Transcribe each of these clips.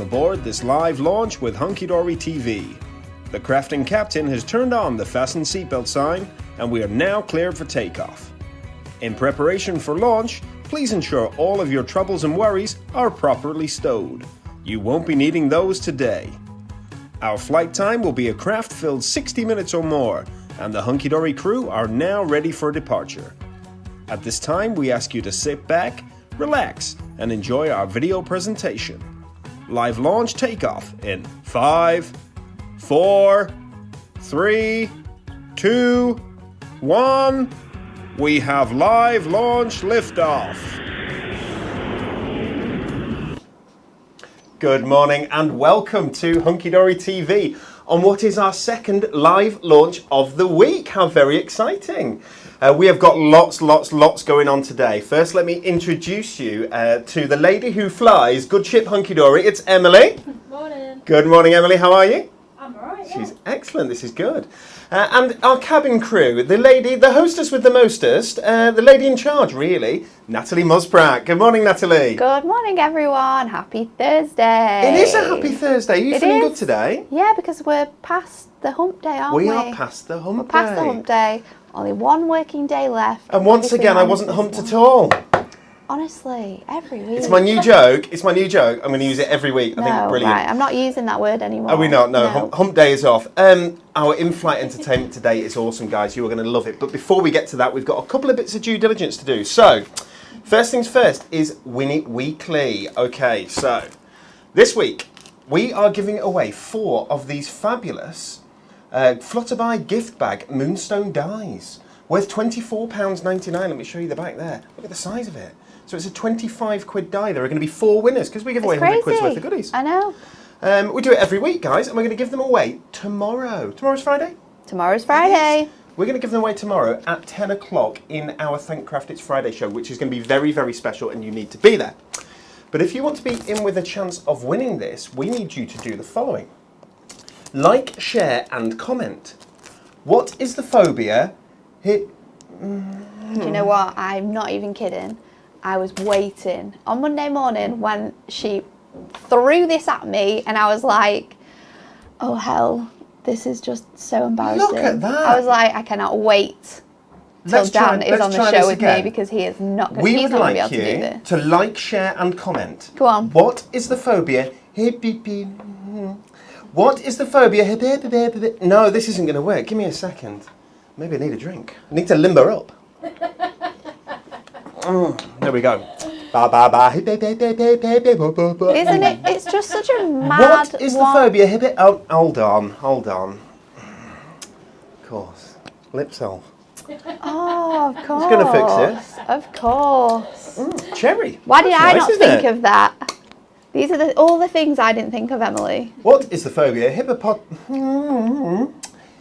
aboard this live launch with Hunky-Dory TV. The crafting captain has turned on the fasten seatbelt sign and we are now cleared for takeoff. In preparation for launch, please ensure all of your troubles and worries are properly stowed. You won't be needing those today. Our flight time will be a craft-filled 60 minutes or more, and the Hunky-Dory crew are now ready for departure. At this time, we ask you to sit back, relax, and enjoy our video presentation. Live launch takeoff in 5, 4, 3, 2, 1. We have live launch liftoff. Good morning and welcome to Hunky-Dory TV on what is our second live launch of the week. How very exciting. We have got lots going on today. First, let me introduce you to the lady who flies Good Ship Hunky-Dory. It's Emily. Morning. Good morning, Emily. How are you? I'm alright, yeah. She's excellent. This is good. And our cabin crew, the lady, the hostess with the mostest, the lady in charge, really, Natalie Muspratt. Good morning, Natalie. Good morning, everyone. Happy Thursday. It is a happy Thursday. Are you feeling good today? Yeah, because we're past the hump day, aren't we? We are past the hump day. We're past the hump day. Only one working day left. And once again, I wasn't humped at all. Honestly, every week. It's my new joke. It's my new joke. I'm going to use it every week. I think it's brilliant. Right. I'm not using that word anymore. Are we not? No. Hump day is off. Our in-flight entertainment today is awesome, guys. You are going to love it. But before we get to that, we've got a couple of bits of due diligence to do. So, first things first is Win It Weekly. Okay, so this week we are giving away 4 of these fabulous Flutterby gift bag Moonstone dies worth £24.99. Let me show you the back there. Look at the size of it. So it's a 25 quid die. There are going to be 4 winners because we give away 100 quid's worth of goodies. I know. We do it every week, guys, and we're going to give them away tomorrow. Tomorrow's Friday? Tomorrow's Friday. We're going to give them away tomorrow at 10 o'clock in our Thank Craft It's Friday show, which is going to be very, very special, and you need to be there. But if you want to be in with a chance of winning this, we need you to do the following. Like, share, and comment. What is the phobia? Do you know what? I'm not even kidding. I was waiting on Monday morning when she threw this at me and I was like, oh hell, this is just so embarrassing. Look at that. I was like, I cannot wait till Dan is on the show with me because he is not going to be able to do this. We would like you to like, share and comment. Go on. What is the phobia? What is the phobia? No, this isn't going to work. Give me a second. Maybe I need a drink. I need to limber up. There we go. Isn't it? It's just such a mad What is the phobia? Oh, hold on. Of course. Lip salve. Oh, of course. It's going to fix it. Of course. Cherry. Why did I not think of that? These are all the things I didn't think of, Emily. What is the phobia?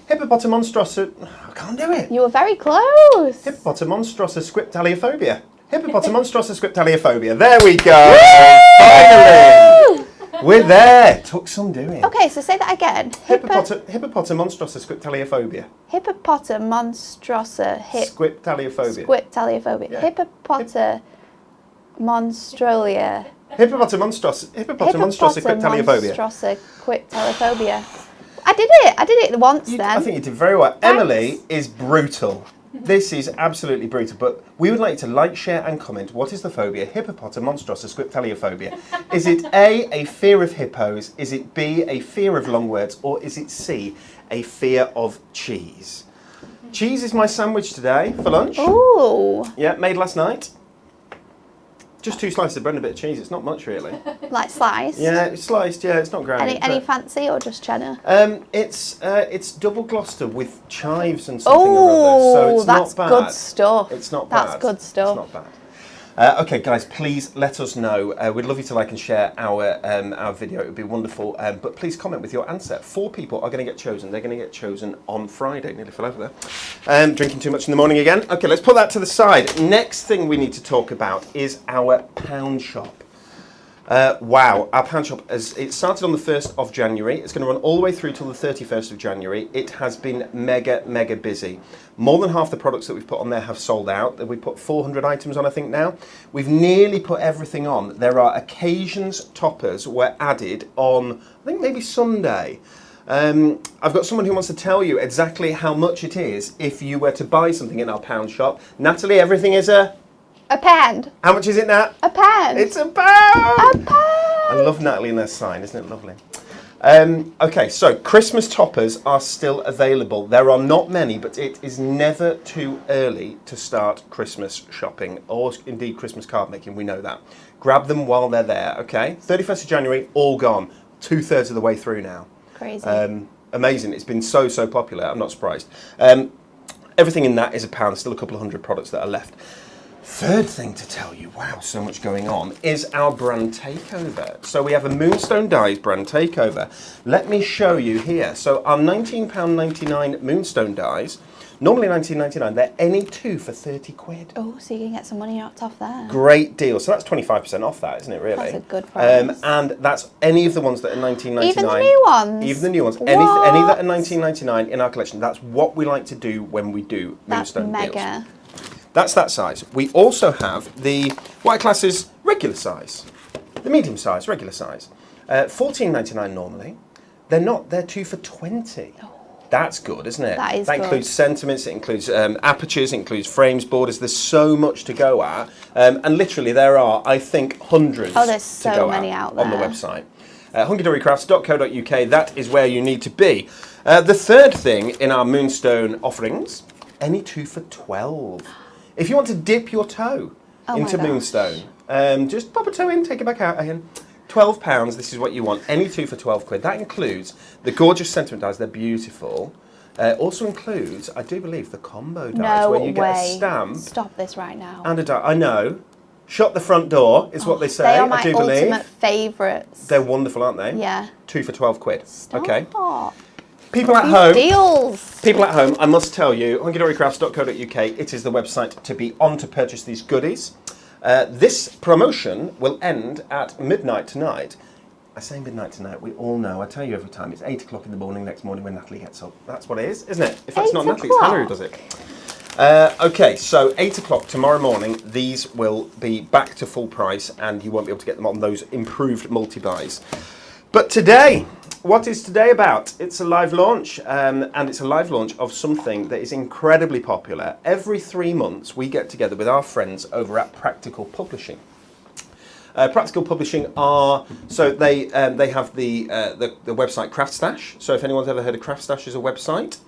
Hippopotamonstrosa. I can't do it. You were very close. Hippopotamonstrosa scriptaliophobia. Hippopotamonstrosa scriptaliophobia. There we go. Finally. We're there. Took some doing. Okay, so say that again. Hippopotamonstrosa scriptaliophobia. Hippopotamonstrosa. Scriptaliophobia. Scriptaliophobia. Yeah. Hippopotamonstrolia. Hippopotamonstrosa scriptaliophobia. Hippopotamonstrosa scriptaliophobia. I did it once then. I think you did very well. Thanks. Emily is brutal. This is absolutely brutal, but we would like you to like, share and comment. What is the phobia? Hippopotamonstrosa scriptaliophobia. Is it A, fear of hippos? Is it B, a fear of long words? Or is it C, a fear of cheese? Cheese is my sandwich today for lunch. Ooh. Yeah, made last night. Just 2 slices of bread and a bit of cheese. It's not much, really. Like sliced? Yeah, it's sliced. Yeah, it's not great. Any fancy or just cheddar? It's double Gloucester with chives and something or other. So it's that's not bad. good stuff. It's not bad. That's good stuff. It's not bad. Okay, guys, please let us know. We'd love you to like and share our video. It would be wonderful. But please comment with your answer. 4 people are going to get chosen. They're going to get chosen on Friday. Nearly fell over there. Drinking too much in the morning again. Okay, let's put that to the side. Next thing we need to talk about is our pound shop. Wow, our pound shop, it started on the 1st of January. It's going to run all the way through till the 31st of January. It has been mega busy. More than half the products that we've put on there have sold out. We put 400 items on, I think, now. We've nearly put everything on. There are occasions toppers were added on, I think, maybe Sunday. I've got someone who wants to tell you exactly how much it is if you were to buy something in our pound shop. Natalie, everything is a pound. How much is it, Nat? A pound. It's a pound! A pound! I love Natalie and her sign, isn't it lovely? Okay, so Christmas toppers are still available. There are not many, but it is never too early to start Christmas shopping, or indeed Christmas card making, we know that. Grab them while they're there, okay? 31st of January, all gone. 2/3 of the way through now. Crazy. Amazing, it's been so popular, I'm not surprised. Everything in that is a pound, still a couple of hundred products that are left. Third thing to tell you, wow, so much going on, is our brand takeover. So we have a Moonstone Dies brand takeover. Let me show you here. So our £19.99 Moonstone Dies, normally £19.99, they're any two for 30 quid. Oh, so you can get some money knocked off there. Great deal. So that's 25% off that, isn't it, really? That's a good price. And that's any of the ones that are £19.99. Even the new ones? Even the new ones. What? Any that are £19.99 in our collection. That's what we like to do when we do Moonstone That's deals. mega. That's that size. We also have the what I class as regular size, the medium size, regular size. $14.99 normally. They're not. They're 2 for $20. Oh. That's good, isn't it? That is That good. includes sentiments, it includes apertures, it includes frames, borders. There's so much to go at. And literally there are, I think, hundreds there's to so go many at out on the there. website. hunkydorycrafts.co.uk, that is where you need to be. The third thing in our Moonstone offerings, any 2 for $12. If you want to dip your toe into Moonstone, just pop a toe in, take it back out again. £12, this is what you want. Any 2 for 12 quid. That includes the gorgeous sentiment dies, they're beautiful. Also includes, I do believe, the combo dies where you get a stamp. Stop this right now. And a die. I know. Shut the front door is what they say, They are my I do believe. ultimate favourites. They're wonderful, aren't they? Yeah. 2 for 12 quid. Stop. Okay. People at These home. deals. People at home, I must tell you, hunkydorycrafts.co.uk, it is the website to be on to purchase these goodies. This promotion will end at midnight tonight. I say midnight tonight, we all know, I tell you every time, it's 8 o'clock in the morning next morning when Natalie gets up. That's what it is, isn't it? If that's not Natalie, it's Hannah who does it. Okay, so 8 o'clock tomorrow morning, these will be back to full price and you won't be able to get them on those improved multi-buys. But today, what is today about? It's a live launch, and it's a live launch of something that is incredibly popular. Every 3 months, we get together with our friends over at Practical Publishing. Practical Publishing are, so they have the website Craft Stash. So if anyone's ever heard of Craft Stash as a website,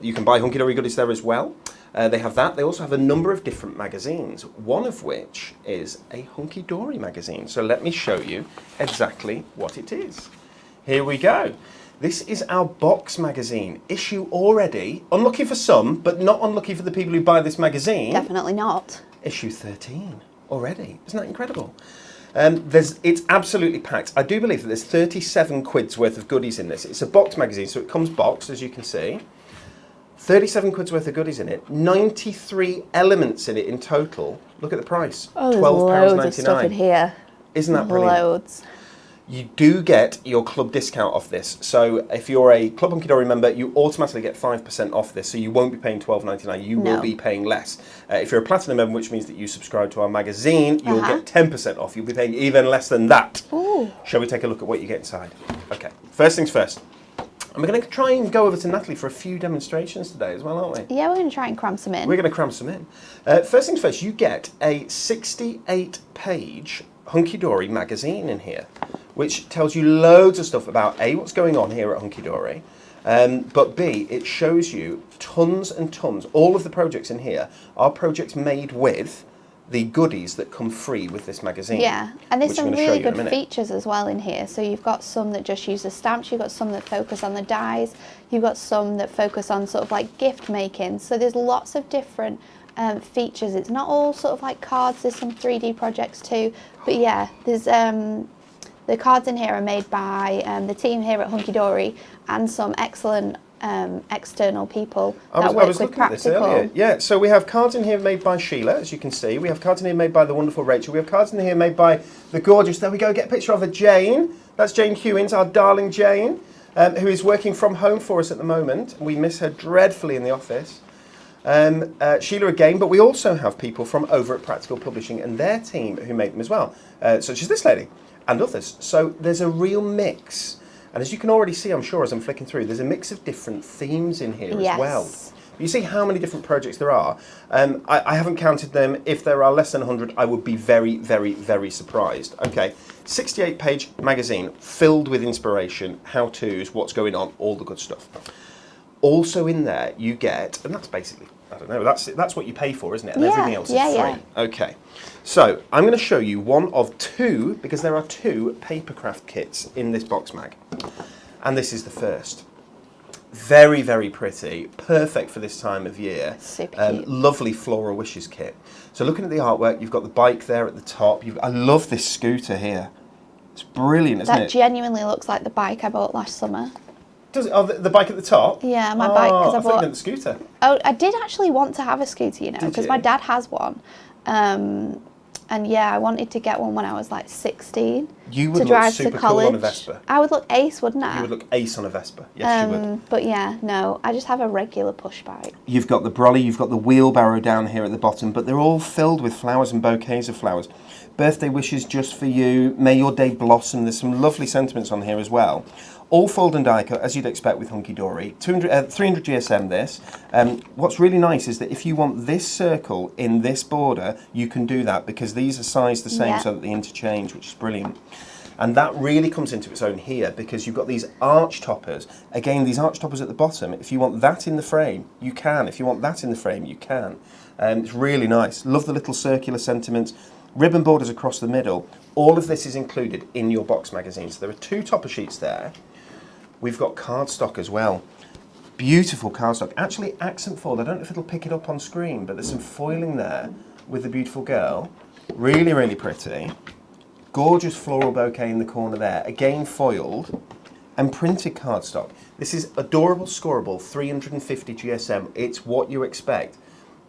you can buy Hunky-Dory goodies there as well. They have that. They also have a number of different magazines, one of which is a Hunky-Dory magazine. So let me show you exactly what it is. Here we go. This is our box magazine. Issue already, unlucky for some, but not unlucky for the people who buy this magazine. Definitely not. Issue 13 already. Isn't that incredible? It's absolutely packed. I do believe that there's 37 quid's worth of goodies in this. It's a box magazine, so it comes boxed, as you can see. 37 quid's worth of goodies in it. 93 elements in it in total. Look at the price. Oh, there's loads of stuff in here. Isn't that brilliant? Loads. You do get your club discount off this. So if you're a Club Hunky-Dory member, you automatically get 5% off this. So you won't be paying $12.99. You will be paying less. If you're a Platinum member, which means that you subscribe to our magazine, you'll get 10% off. You'll be paying even less than that. Ooh. Shall we take a look at what you get inside? Okay, first things first. And we're going to try and go over to Natalie for a few demonstrations today as well, aren't we? Yeah, we're going to try and cram some in. We're going to cram some in. First things first, you get a 68-page Hunky-Dory magazine in here, which tells you loads of stuff about A, what's going on here at Hunky-Dory, but B, it shows you tons and tons. All of the projects in here are projects made with the goodies that come free with this magazine. Yeah, and there's some really good features as well in here. So you've got some that just use the stamps, you've got some that focus on the dies, you've got some that focus on sort of like gift making. So there's lots of different features. It's not all sort of like cards, there's some 3D projects too. But yeah, there's the cards in here are made by the team here at Hunky-Dory and some excellent external people I that work was with looking at this practical. earlier. Yeah, so we have cards in here made by Sheila, as you can see. We have cards in here made by the wonderful Rachel. We have cards in here made by the gorgeous, there we go, get a picture of her, Jane. That's Jane Hewins, our darling Jane, who is working from home for us at the moment. We miss her dreadfully in the office. Sheila again, but we also have people from over at Practical Publishing and their team who make them as well, such as this lady and others. So there's a real mix. And as you can already see, I'm sure, as I'm flicking through, there's a mix of different themes in here as well. You see how many different projects there are. I haven't counted them. If there are less than 100, I would be very, very, very surprised. Okay, 68-page magazine filled with inspiration, how-tos, what's going on, all the good stuff. Also in there, you get, and that's basically, I don't know, that's what you pay for, isn't it? And everything else is free. Yeah. Okay, so I'm going to show you one of two, because there are two papercraft kits in this box mag. And this is the first. Very, very pretty, perfect for this time of year. Super cute. Lovely Floral Wishes Kit. So looking at the artwork, you've got the bike there at the top. I love this scooter here. It's brilliant, isn't it? That genuinely looks like the bike I bought last summer. Does it? Oh, the bike at the top? Yeah, my bike, because I thought you bought... meant the scooter. Oh, I did actually want to have a scooter, you know, Did because you? my dad has one. And yeah, I wanted to get one when I was like 16 You would to look drive super to cool college. on a Vespa. I would look ace, wouldn't I? You would look ace on a Vespa. Yes, you would. But yeah, no, I just have a regular push bike. You've got the brolly, you've got the wheelbarrow down here at the bottom, but they're all filled with flowers and bouquets of flowers. Birthday wishes just for you. May your day blossom. There's some lovely sentiments on here as well. All fold and die cut, as you'd expect with Hunky-Dory. 300 GSM this. What's really nice is that if you want this circle in this border, you can do that because these are sized the same so that they interchange, which is brilliant. And that really comes into its own here because you've got these arch toppers. Again, these arch toppers at the bottom, if you want that in the frame, you can. If you want that in the frame, you can. It's really nice. Love the little circular sentiments. Ribbon borders across the middle. All of this is included in your box magazine. So there are two topper sheets there. We've got cardstock as well. Beautiful cardstock. Actually, accent foiled. I don't know if it'll pick it up on screen, but there's some foiling there with the beautiful girl. Really, really pretty. Gorgeous floral bouquet in the corner there. Again, foiled. And printed cardstock. This is adorable, scoreable, 350 GSM. It's what you expect.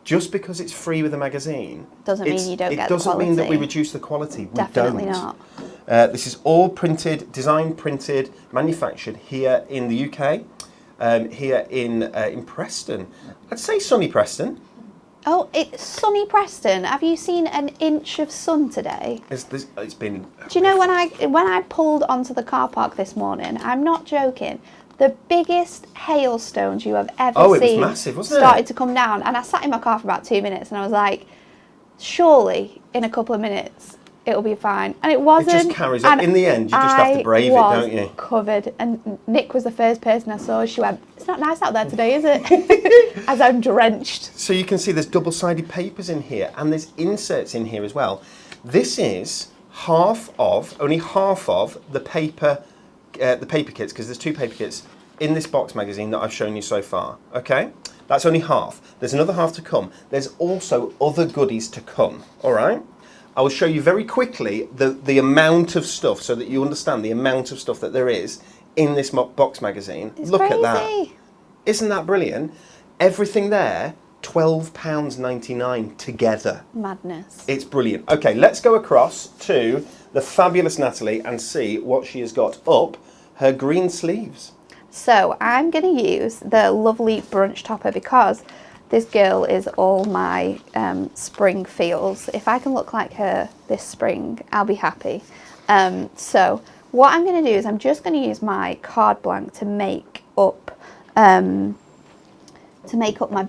Just because it's free with a magazine doesn't mean you don't get the quality. It doesn't mean that we reduce the quality. We Definitely don't. not. This is all printed, designed, printed, manufactured here in the UK, here in Preston. I'd say sunny Preston. Oh, it's sunny Preston. Have you seen an inch of sun today? It's been... Do you know when I pulled onto the car park this morning, I'm not joking, the biggest hailstones you have ever seen it was massive, wasn't it? started to come down, and I sat in my car for about 2 minutes and I was like, surely in a couple of minutes it'll be fine. And it wasn't. It just carries on. In the end, you just have to brave it, don't you? Covered. And Nick was the first person I saw. She went, "It's not nice out there today, is it?" As I'm drenched. So you can see there's double-sided papers in here, and there's inserts in here as well. This is only half of the paper kits, because there's two paper kits in this box magazine that I've shown you so far. Okay, that's only half. There's another half to come. There's also other goodies to come. All right. I will show you very quickly the amount of stuff so that you understand the amount of stuff that there is in this box magazine. Look crazy. at that. Isn't that brilliant? Everything there, £12.99 together. Madness. It's brilliant. Okay, let's go across to the fabulous Natalie and see what she has got up her green sleeves. So I'm going to use the lovely brunch topper because this girl is all my spring feels. If I can look like her this spring, I'll be happy. So what I'm going to do is I'm just going to use my card blank to make up my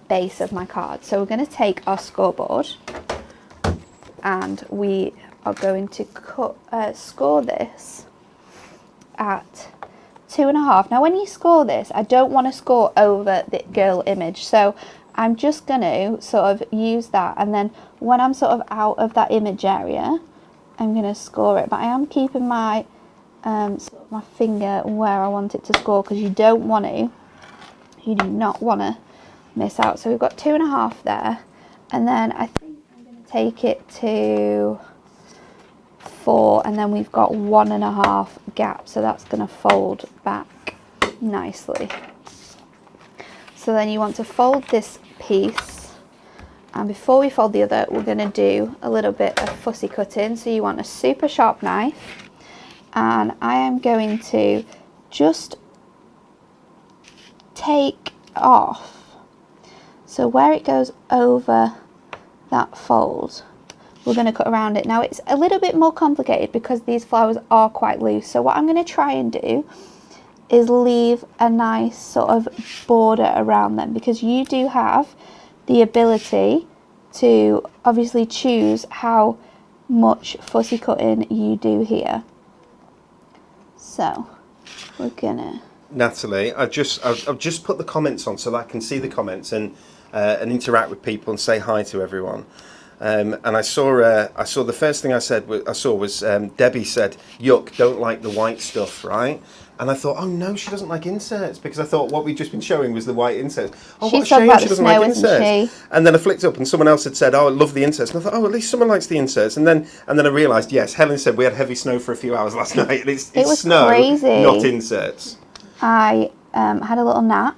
base of my card. So we're going to take our scoreboard and we are going to score this at 2.5. Now when you score this, I don't want to score over the girl image. So I'm just going to sort of use that, and then when I'm sort of out of that image area, I'm going to score it. But I am keeping my sort of my finger where I want it to score, because you do not want to miss out. So we've got 2.5 there, and then I think I'm going to take it to 4, and then we've got 1.5 gap, so that's going to fold back nicely. So then you want to fold this piece, and before we fold the other, we're going to do a little bit of fussy cutting. So you want a super sharp knife, and I am going to just take off, so where it goes over that fold, we're going to cut around it. Now it's a little bit more complicated because these flowers are quite loose, so what I'm going to try and do is leave a nice sort of border around them, because you do have the ability to obviously choose how much fussy cutting you do here. So we're gonna, Natalie, I've just put the comments on so that I can see the comments and interact with people and say hi to everyone. And I saw the first thing I saw was Debbie said, "Yuck, don't like the white stuff," right? And I thought, oh no, she doesn't like inserts, because I thought what we'd just been showing was the white inserts. Oh, what a shame she doesn't like inserts. And then I flicked up and someone else had said, oh, I love the inserts. And I thought, oh, at least someone likes the inserts. And then I realised, yes, Helen said we had heavy snow for a few hours last night. It's it was snow, crazy. not inserts. I had a little nap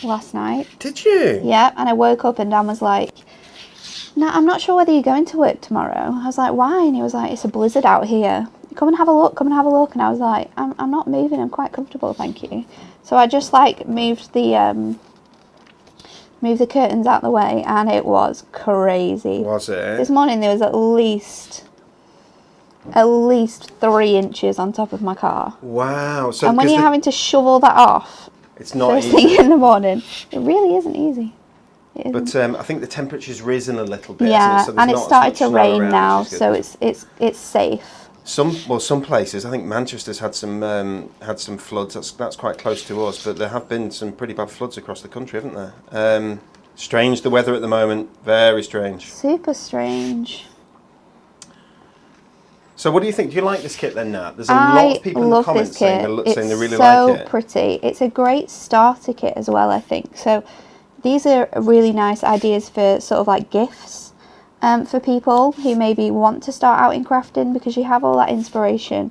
last night. Did you? Yeah, and I woke up and Dan was like, "No, I'm not sure whether you're going to work tomorrow." I was like, "Why?" And he was like, "It's a blizzard out here. Come and have a look, come and have a look." And I was like, I'm not moving, I'm quite comfortable, thank you. So I just like moved the curtains out the way, and it was crazy. Was it? This morning there was at least 3 inches on top of my car. Wow. So and when you're having to shovel that off, it's not first easy. thing in the morning, it really isn't easy. But I think the temperature's risen a little bit. Yeah, so and it's started to rain now, so it's safe. Some places, I think Manchester's had some floods. That's quite close to us, but there have been some pretty bad floods across the country, haven't there? Strange, the weather at the moment. Very strange. Super strange. So what do you think? Do you like this kit then, Nat? There's a lot of people in the comments saying they really like it. It's so pretty. It's a great starter kit as well, I think. So these are really nice ideas for sort of like gifts for people who maybe want to start out in crafting, because you have all that inspiration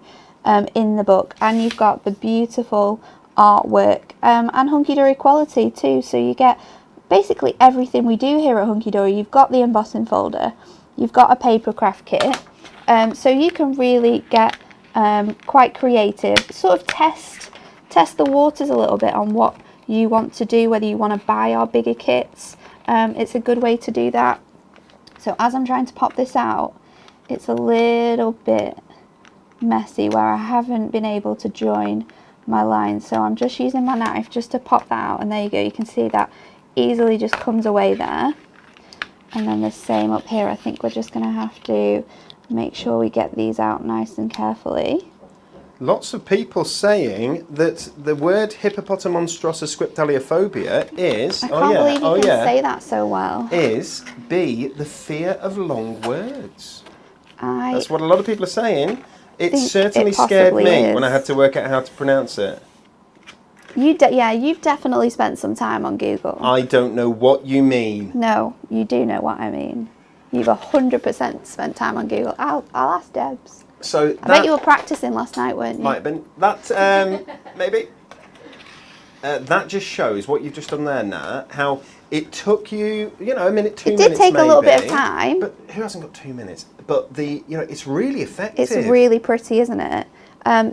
in the book, and you've got the beautiful artwork and Hunky-Dory quality too. So you get basically everything we do here at Hunky-Dory. You've got the embossing folder, you've got a paper craft kit, so you can really get quite creative, sort of test the waters a little bit on what you want to do, whether you want to buy our bigger kits. It's a good way to do that. So as I'm trying to pop this out, it's a little bit messy where I haven't been able to join my lines, so I'm just using my knife just to pop that out, and there you go. You can see that easily just comes away there. And then the same up here. I think we're just going to have to make sure we get these out nice and carefully. Lots of people saying that the word hippopotamonstrosa scriptaliophobia is... I can't believe you can say that so well. Is B, the fear of long words. That's what a lot of people are saying. It certainly scared me when I had to work out how to pronounce it. You've definitely spent some time on Google. I don't know what you mean. No, you do know what I mean. You've 100% spent time on Google. I'll ask Debs. So I bet you were practicing last night, weren't you? Might have been. That, maybe. That just shows what you've just done there, Nat, how it took you, a minute, 2 minutes. It did take a little bit of time. But who hasn't got 2 minutes? But it's really effective. It's really pretty, isn't it?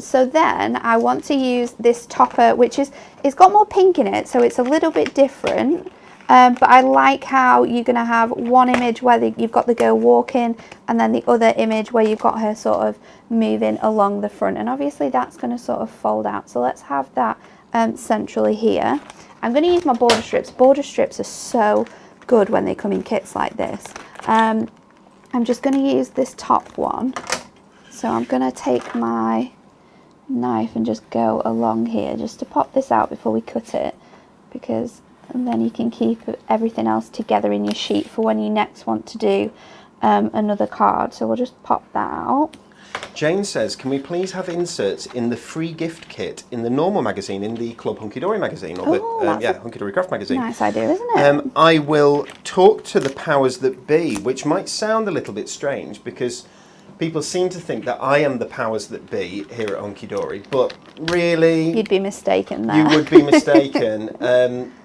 So then I want to use this topper, which it's got more pink in it, so it's a little bit different. But I like how you're going to have one image where you've got the girl walking, and then the other image where you've got her sort of moving along the front. And obviously that's going to sort of fold out. So let's have that centrally here. I'm going to use my border strips. Border strips are so good when they come in kits like this. I'm just going to use this top one. So I'm going to take my knife and just go along here just to pop this out before we cut it, and then you can keep everything else together in your sheet for when you next want to do another card. So we'll just pop that out. Jane says, can we please have inserts in the free gift kit in the normal magazine, in the Club Hunky-Dory magazine, or Hunky-Dory Craft magazine? Nice idea, isn't it? I will talk to the powers that be, which might sound a little bit strange because people seem to think that I am the powers that be here at Hunky-Dory, but Really? You'd be mistaken there. You would be mistaken.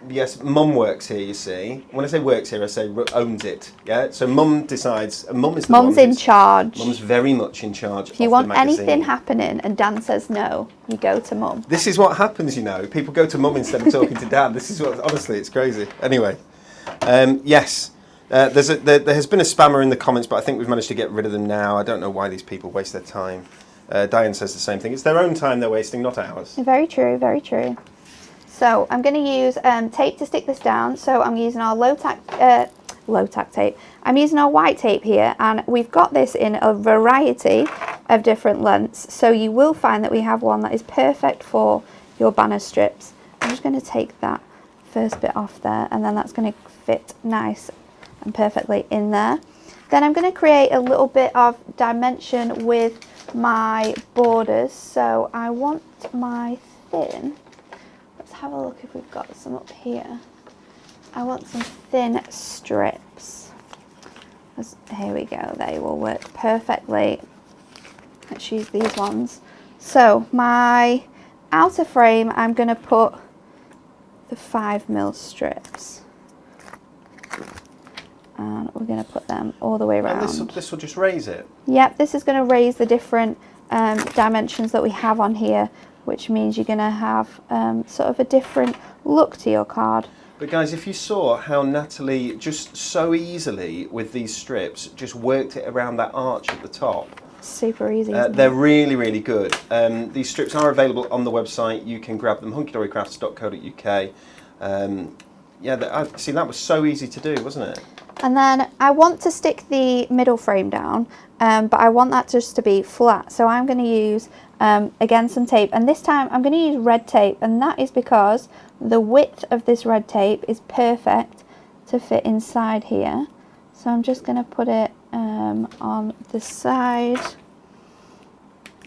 Yes, Mum works here, you see. When I say works here, I say owns it. Yeah. So Mum decides. Mum is the Mum's one in charge. Mum's very much in charge. If you want anything happening and Dan says no, you go to Mum. This is what happens, you know. People go to Mum instead of talking to Dan. This is what, honestly, it's crazy. Anyway, yes. There has been a spammer in the comments, but I think we've managed to get rid of them now. I don't know why these people waste their time. Diane says the same thing. It's their own time they're wasting, not ours. Very true, very true. So I'm going to use tape to stick this down. So I'm using our low tack tape. I'm using our white tape here, and we've got this in a variety of different lengths. So you will find that we have one that is perfect for your banner strips. I'm just going to take that first bit off there, and then that's going to fit nice and perfectly in there. Then I'm going to create a little bit of dimension with my borders. So I want my thin, let's have a look if we've got some up here. I want some thin strips. Here we go, they will work perfectly. Let's use these ones. So my outer frame, I'm going to put the 5mm strips. And we're going to put them all the way around. And this will just raise it? Yep, this is going to raise the different dimensions that we have on here, which means you're going to have sort of a different look to your card. But guys, if you saw how Natalie just so easily with these strips just worked it around that arch at the top. Super easy. They're really, really good. These strips are available on the website. You can grab them, hunkydorycrafts.co.uk. Yeah, see, that was so easy to do, wasn't it? And then I want to stick the middle frame down, but I want that just to be flat. So I'm going to use, again, some tape. And this time I'm going to use red tape. And that is because the width of this red tape is perfect to fit inside here. So I'm just going to put it on the side.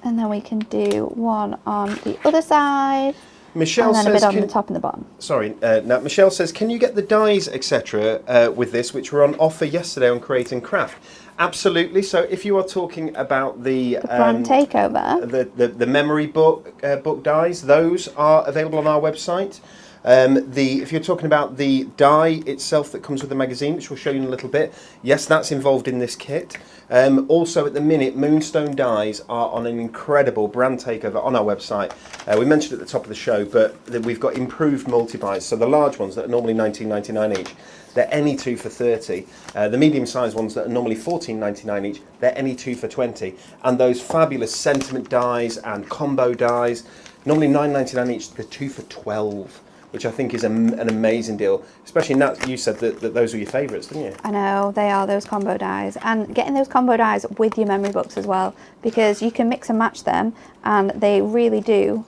And then we can do one on the other side. Michelle and then says, a bit on the top and the bottom. Sorry, now Michelle says, can you get the dies, etc. With this, which were on offer yesterday on Create and Craft? Absolutely. So if you are talking about the brand takeover, the memory book dies, those are available on our website. If you're talking about the die itself that comes with the magazine, which we'll show you in a little bit, yes, that's involved in this kit. Also, at the minute, Moonstone dies are on an incredible brand takeover on our website. We mentioned at the top of the show, but we've got improved multi-buys. So the large ones that are normally $19.99 each, they're any two for $30. The medium-sized ones that are normally $14.99 each, they're any two for $20. And those fabulous sentiment dies and combo dies, normally $9.99 each, they're two for $12. Which I think is an amazing deal. Especially Nat, you said that those were your favourites, didn't you? I know, they are, those combo dies. And getting those combo dies with your memory books as well, because you can mix and match them, and they really do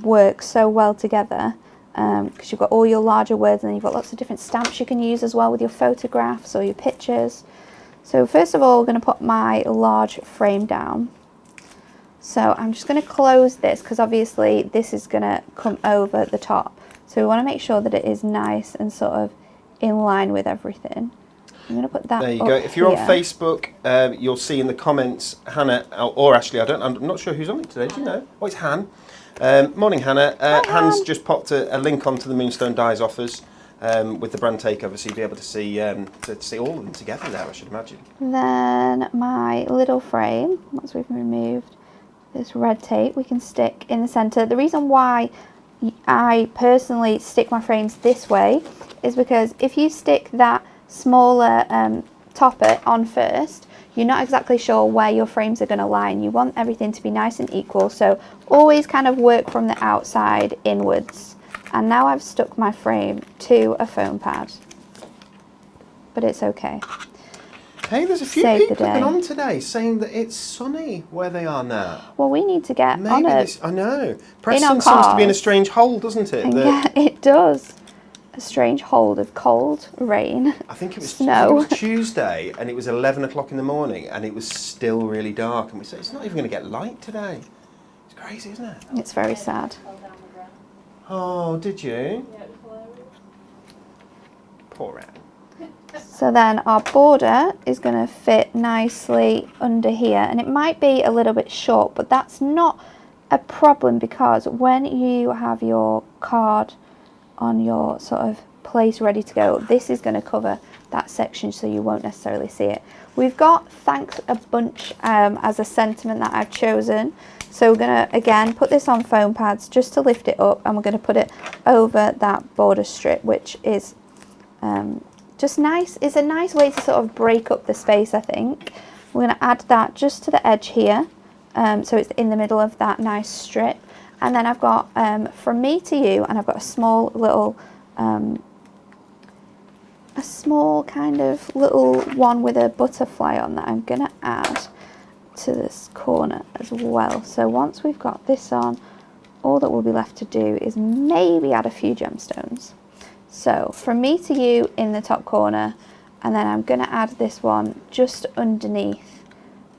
work so well together. Because you've got all your larger words, and then you've got lots of different stamps you can use as well with your photographs or your pictures. So first of all, we're going to put my large frame down. So I'm just going to close this, because obviously this is going to come over the top. So we want to make sure that it is nice and sort of in line with everything. I'm going to put that there you up go. If you're here. on Facebook, you'll see in the comments, Hannah, or Ashley, I'm not sure who's on it today, do you know? Oh, it's Han. Morning, Hannah. Hi, Han's Han. just popped a link onto the Moonstone Dies offers with the brand takeover, so you'll be able to see all of them together there, I should imagine. Then my little frame, once we've removed this red tape, we can stick in the centre. The reason why I personally stick my frames this way is because if you stick that smaller topper on first, you're not exactly sure where your frames are going to lie, and you want everything to be nice and equal, so always kind of work from the outside inwards. And now I've stuck my frame to a foam pad, but it's okay. Hey, there's a few Save people the that have day. been on today saying that it's sunny where they are now. Well, we need to get Maybe on it. I know. Preston seems to be in a strange hole, doesn't it? Yeah, it does. A strange hold of cold, rain, I think it was snow. Tuesday, and it was 11 o'clock in the morning, and it was still really dark. And we said, it's not even going to get light today. It's crazy, isn't it? It's very sad. Oh, did you? Poor Anne. So then our border is going to fit nicely under here, and it might be a little bit short, but that's not a problem because when you have your card on your sort of place ready to go, this is going to cover that section so you won't necessarily see it. We've got thanks a bunch as a sentiment that I've chosen. So we're going to, again, put this on foam pads just to lift it up, and we're going to put it over that border strip, which is just nice. It's a nice way to sort of break up the space, I think. We're going to add that just to the edge here, so it's in the middle of that nice strip. And then I've got From Me to You, and I've got a small little, a small kind of little one with a butterfly on that I'm going to add to this corner as well. So once we've got this on, all that will be left to do is maybe add a few gemstones. So From Me to You in the top corner, and then I'm going to add this one just underneath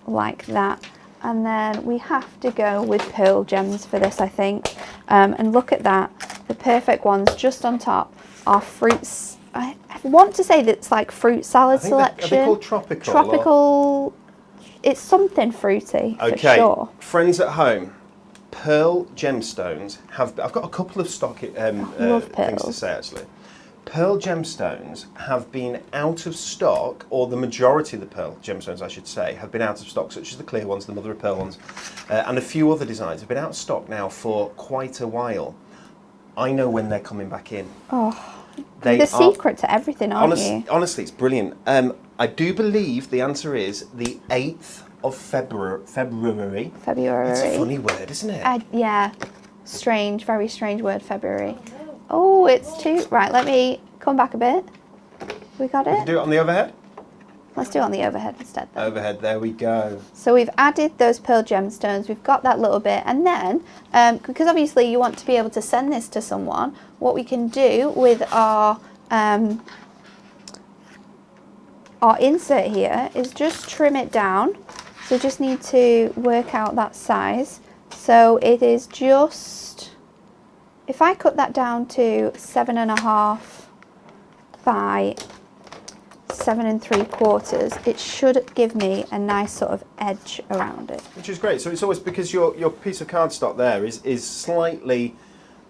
like that. And then we have to go with pearl gems for this, I think. And look at that, the perfect ones just on top are fruits. I want to say that it's like fruit salad selection. Are they called tropical? Tropical. It's something fruity, for sure. Friends at home, pearl gemstones have... I've got a couple of stock things to say, actually. Pearl gemstones have been out of stock, or the majority of the pearl gemstones, I should say, have been out of stock, such as the clear ones, the mother of pearl ones, and a few other designs have been out of stock now for quite a while. I know when they're coming back in. Oh, the secret to everything, aren't you? Honestly, it's brilliant. I do believe the answer is the 8th of February. February. It's a funny word, isn't it? Yeah. Strange, very strange word, February. Oh, it's too... Right, let me come back a bit. We got it? We can do it on the overhead? Let's do it on the overhead instead, then. Overhead, there we go. So we've added those pearl gemstones. We've got that little bit. And then, because obviously you want to be able to send this to someone, what we can do with our insert here is just trim it down. So we just need to work out that size. So it is just... If I cut that down to 7.5 by 7 3/4, it should give me a nice sort of edge around it. Which is great. So it's always because your piece of cardstock there is slightly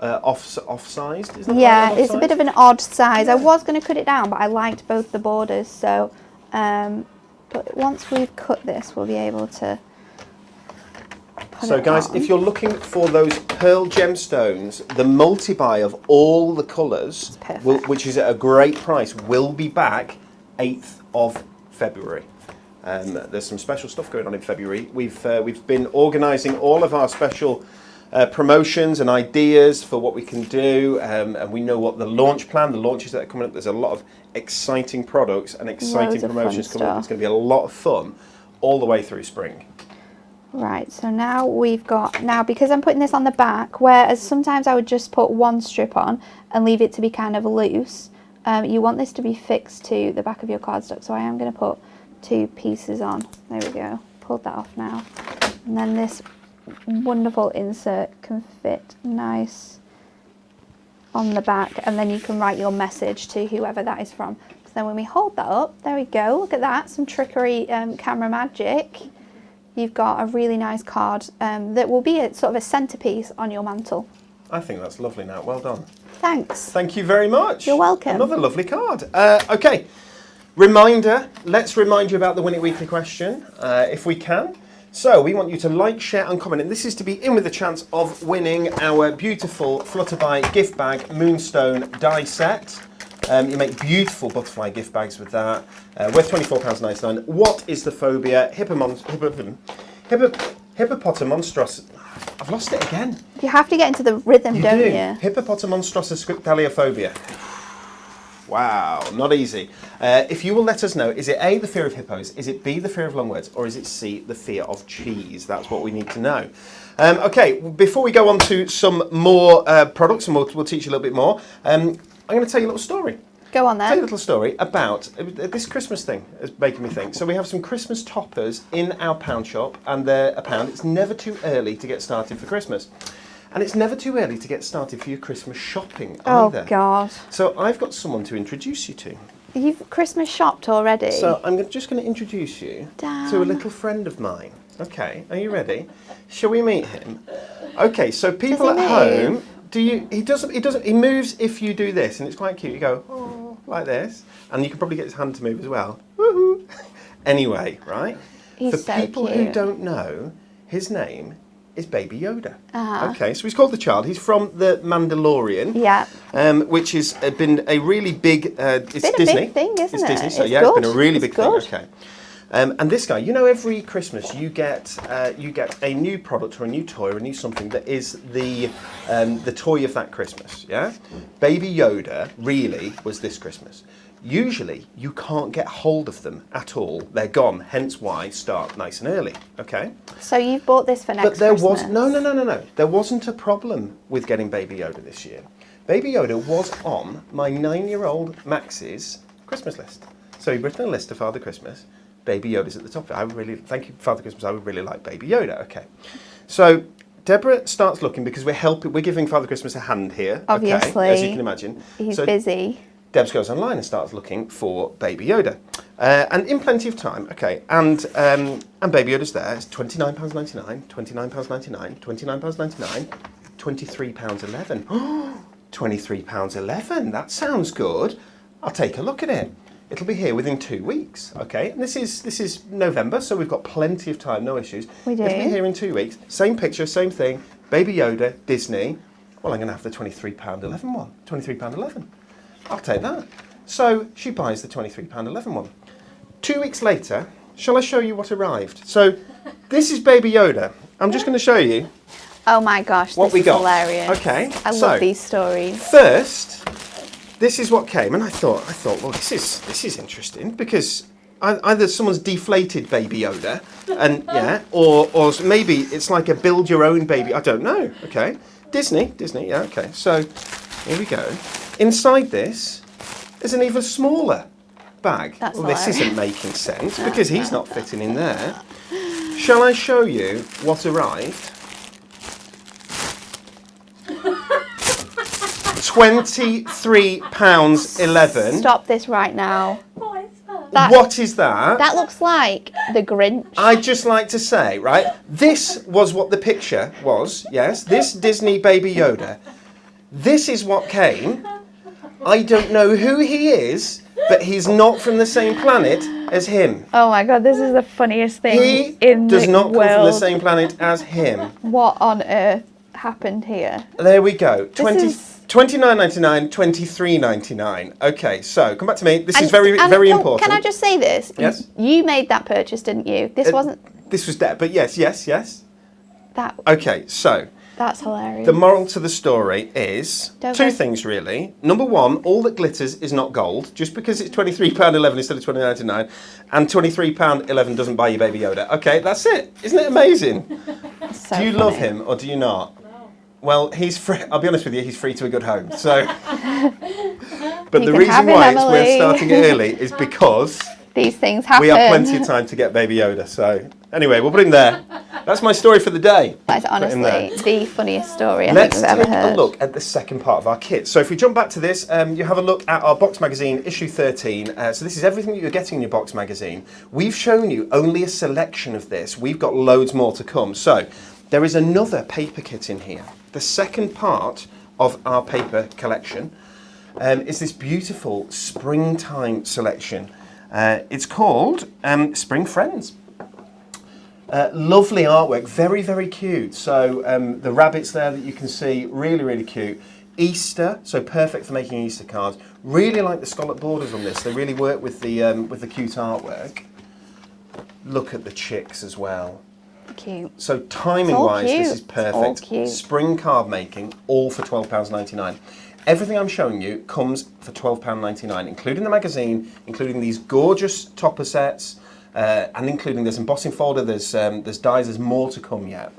off-sized, isn't it? Yeah, it's a bit of an odd size. I was going to cut it down, but I liked both the borders. So, but once we've cut this, we'll be able to... So guys, if you're looking for those pearl gemstones, the multi-buy of all the colours, which is at a great price, will be back 8th of February. There's some special stuff going on in February. We've been organising all of our special promotions and ideas for what we can do, and we know what the launches that are coming up. There's a lot of exciting products and exciting promotions coming up. It's going to be a lot of fun all the way through spring. Right, so now we've got, because I'm putting this on the back, whereas sometimes I would just put one strip on and leave it to be kind of loose, you want this to be fixed to the back of your cardstock. So I am going to put 2 pieces on. There we go. Pulled that off now. And then this wonderful insert can fit nice on the back, and then you can write your message to whoever that is from. So then when we hold that up, there we go. Look at that, some trickery camera magic. You've got a really nice card that will be a sort of a centerpiece on your mantle. I think that's lovely now. Well done. Thanks. Thank you very much. You're welcome. Another lovely card. Okay, reminder, let's remind you about the Win It Weekly question, if we can. So we want you to like, share and comment, and this is to be in with the chance of winning our beautiful Flutterby gift bag Moonstone die set. You make beautiful butterfly gift bags with that, worth £24.99. What is the phobia? Hippopotamonstros. I've lost it again. You have to get into the rhythm, don't you? Hippopotamonstroscriptaliophobia. Wow, not easy. If you will let us know, is it A, the fear of hippos, is it B, the fear of long words, or is it C, the fear of cheese? That's what we need to know. Okay, before we go on to some more products, and we'll teach you a little bit more, I'm going to tell you a little story. Go on then. Tell you a little story about this Christmas thing is making me think. So we have some Christmas toppers in our pound shop, and they're £1. It's never too early to get started for Christmas. And it's never too early to get started for your Christmas shopping either. Oh, God. So I've got someone to introduce you to. You've Christmas shopped already? So I'm just going to introduce you to a little friend of mine. Okay, are you ready? Shall we meet him? Okay, so people at home, he moves if you do this, and it's quite cute. You go, oh, like this, and you can probably get his hand to move as well. Woohoo! Anyway, right? He's For people who don't know, his name is Baby Yoda. Okay, so he's called the child. He's from The Mandalorian. Yeah. Which has been a really big. It's been a Disney. big thing, isn't it's it? Disney, so It's yeah, good. it's been a really big Good. thing. Okay. And this guy, you know, every Christmas you get a new product or a new toy or a new something that is the toy of that Christmas. Yeah. Baby Yoda really was this Christmas. Usually, you can't get hold of them at all. They're gone, hence why start nice and early, okay? So you've bought this for next But there Christmas? was, no. There wasn't a problem with getting Baby Yoda this year. Baby Yoda was on my 9-year-old Max's Christmas list. So he'd written a list of Father Christmas. Baby Yoda's at the top. Thank you, Father Christmas, I would really like Baby Yoda, okay. So Deborah starts looking because we're giving Father Christmas a hand here. Obviously. Okay, as you can imagine. He's busy. Debs goes online and starts looking for Baby Yoda. And in plenty of time, okay, and Baby Yoda's there. It's £29.99, £29.99, £29.99, £23.11. £23.11, that sounds good. I'll take a look at it. It'll be here within 2 weeks, okay? And this is November, so we've got plenty of time, no issues. We do. It'll be here in 2 weeks. Same picture, same thing. Baby Yoda, Disney. Well, I'm going to have the £23.11 one. £23.11. I'll take that. So she buys the £23.11 one. 2 weeks later, shall I show you what arrived? So this is Baby Yoda. I'm just going to show you Oh my gosh, what this we is got. hilarious. Okay. I love these stories. First, this is what came, and I thought, well, this is interesting because either someone's deflated Baby Yoda, and yeah, or maybe it's like a build your own baby. I don't know. Okay, Disney, yeah. Okay, so here we go. Inside this, there's an even smaller bag. That's well, this hilarious. isn't making sense because he's not fitting in there. Shall I show you what arrived? £23.11. Stop this right now. What is that? That looks like the Grinch. I'd just like to say, right, this was what the picture was, yes, this Disney Baby Yoda. This is what came. I don't know who he is, but he's not from the same planet as him. Oh my god, this is the funniest thing He in does the not come world. from the same planet as him. What on earth happened here? There we go. This $29.99, $23.99. Okay, so come back to me. This is And- very and very important. Can I just say this? Yes. You made that purchase, didn't you? This wasn't. This was dead, but yes. That. Okay, so That's hilarious. the moral to the story is Don't two go- things really. Number one, all that glitters is not gold. Just because it's £23.11 instead of £29.99, and £23.11 doesn't buy you Baby Yoda. Okay, that's it. Isn't it amazing? So Do you funny. love him or do you not? Well, he's free. I'll be honest with you, he's free to a good home. So, but You the can reason have him, why we're Emily. starting early is because These things happen. we have plenty of time to get Baby Yoda. So, anyway, we'll put him there. That's my story for the day. That's Put him there. honestly the funniest story I Let's think we've ever take heard. a look at the second part of our kit. So if we jump back to this, you have a look at our box magazine, issue 13. So this is everything that you're getting in your box magazine. We've shown you only a selection of this. We've got loads more to come. So there is another paper kit in here. The second part of our paper collection is this beautiful springtime selection. It's called Spring Friends. Lovely artwork, very, very cute. So the rabbits there that you can see, really, really cute. Easter, so perfect for making Easter cards. Really like the scallop borders on this. They really work with the cute artwork. Look at the chicks as well. Cute. So timing-wise, cute. this is It's all perfect. cute. Spring card making, all for £12.99. Everything I'm showing you comes for £12.99, including the magazine, including these gorgeous topper sets, and including there's embossing folder, there's dies, there's more to come yet.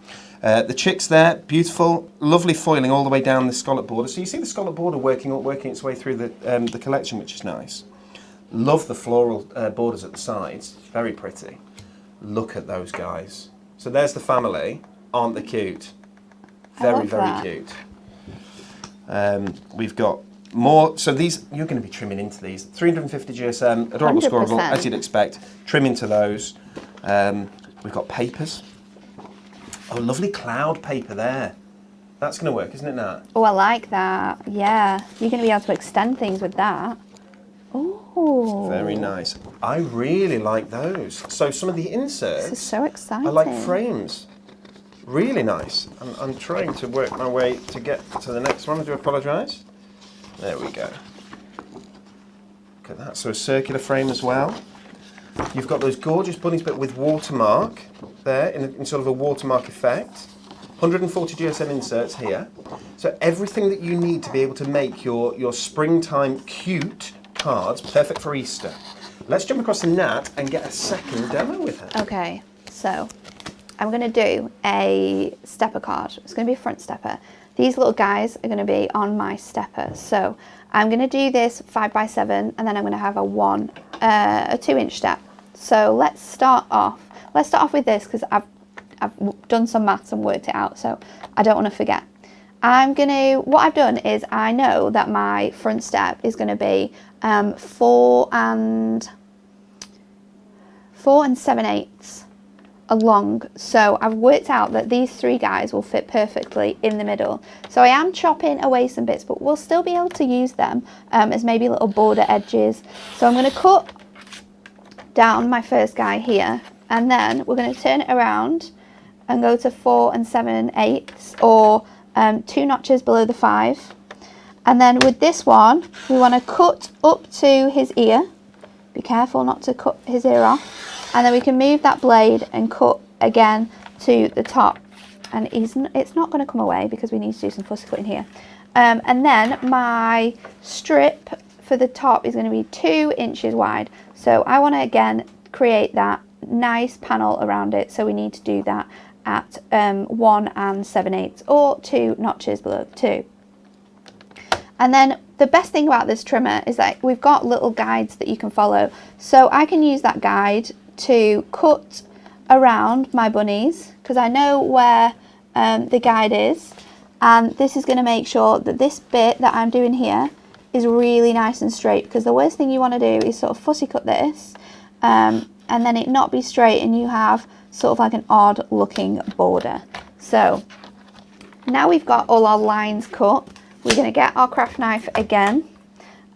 The chicks there, beautiful, lovely foiling all the way down the scallop border. So you see the scallop border working its way through the collection, which is nice. Love the floral borders at the sides, very pretty. Look at those guys. So there's the family, aren't they cute? I Very, love very that. cute. We've got More, so these, you're going to be trimming into these. 350 GSM, adorable, 100%. scoreable, as you'd expect. Trim into those. We've got papers. Oh, lovely cloud paper there. That's going to work, isn't it, Nat? Oh, I like that. Yeah, you're going to be able to extend things with that. Oh, Very nice. I really like those. So some of the inserts this is so exciting. are like frames. Really nice. I'm trying to work my way to get to the next one. I do apologise. There we go. Look at that. So a circular frame as well. You've got those gorgeous bunnies, but with watermark there, in sort of a watermark effect. 140 GSM inserts here. So everything that you need to be able to make your springtime cute cards, perfect for Easter. Let's jump across to Nat and get a second demo with her. Okay, so I'm going to do a stepper card. It's going to be a front stepper. These little guys are going to be on my stepper. So I'm going to do this 5x7, and then I'm going to have a 2-inch step. So let's start off. Let's start off with this because I've done some maths and worked it out, so I don't want to forget. What I've done is I know that my front step is going to be 4 and 7/8 along. So I've worked out that these 3 guys will fit perfectly in the middle. So I am chopping away some bits, but we'll still be able to use them as maybe little border edges. So I'm going to cut down my first guy here, and then we're going to turn it around and go to 4 and 7/8, or 2 notches below the 5. And then with this one, we want to cut up to his ear. Be careful not to cut his ear off. And then we can move that blade and cut again to the top. And it's not going to come away because we need to do some fussy cutting here. And then my strip for the top is going to be 2 inches wide. So I want to again create that nice panel around it. So we need to do that at 1 and 7/8, or 2 notches below 2. And then the best thing about this trimmer is that we've got little guides that you can follow. So I can use that guide to cut around my bunnies because I know where the guide is, and this is going to make sure that this bit that I'm doing here is really nice and straight, because the worst thing you want to do is sort of fussy cut this and then it not be straight and you have sort of like an odd looking border. So now we've got all our lines cut, we're going to get our craft knife again,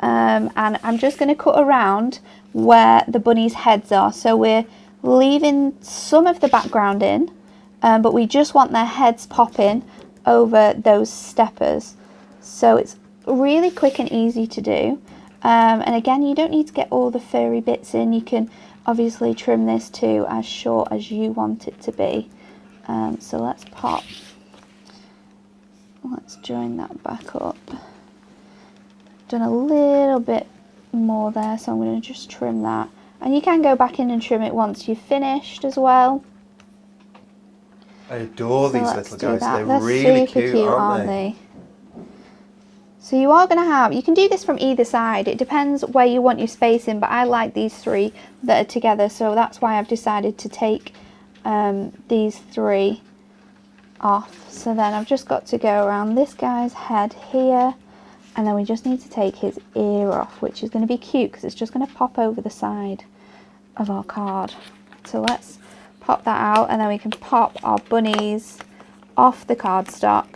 and I'm just going to cut around where the bunnies' heads are. So we're leaving some of the background in, but we just want their heads popping over those steppers. So it's really quick and easy to do. And again, you don't need to get all the furry bits in. You can obviously trim this to as short as you want it to be. So let's join that back up. Done a little bit more there, so I'm going to just trim that. And you can go back in and trim it once you've finished as well. I adore these little guys. They're They're really super cute, aren't they? So you are going to have, you can do this from either side. It depends where you want your spacing, but I like these 3 that are together, so that's why I've decided to take these 3 off. So then I've just got to go around this guy's head here, and then we just need to take his ear off, which is going to be cute because it's just going to pop over the side of our card. So let's pop that out, and then we can pop our bunnies off the cardstock.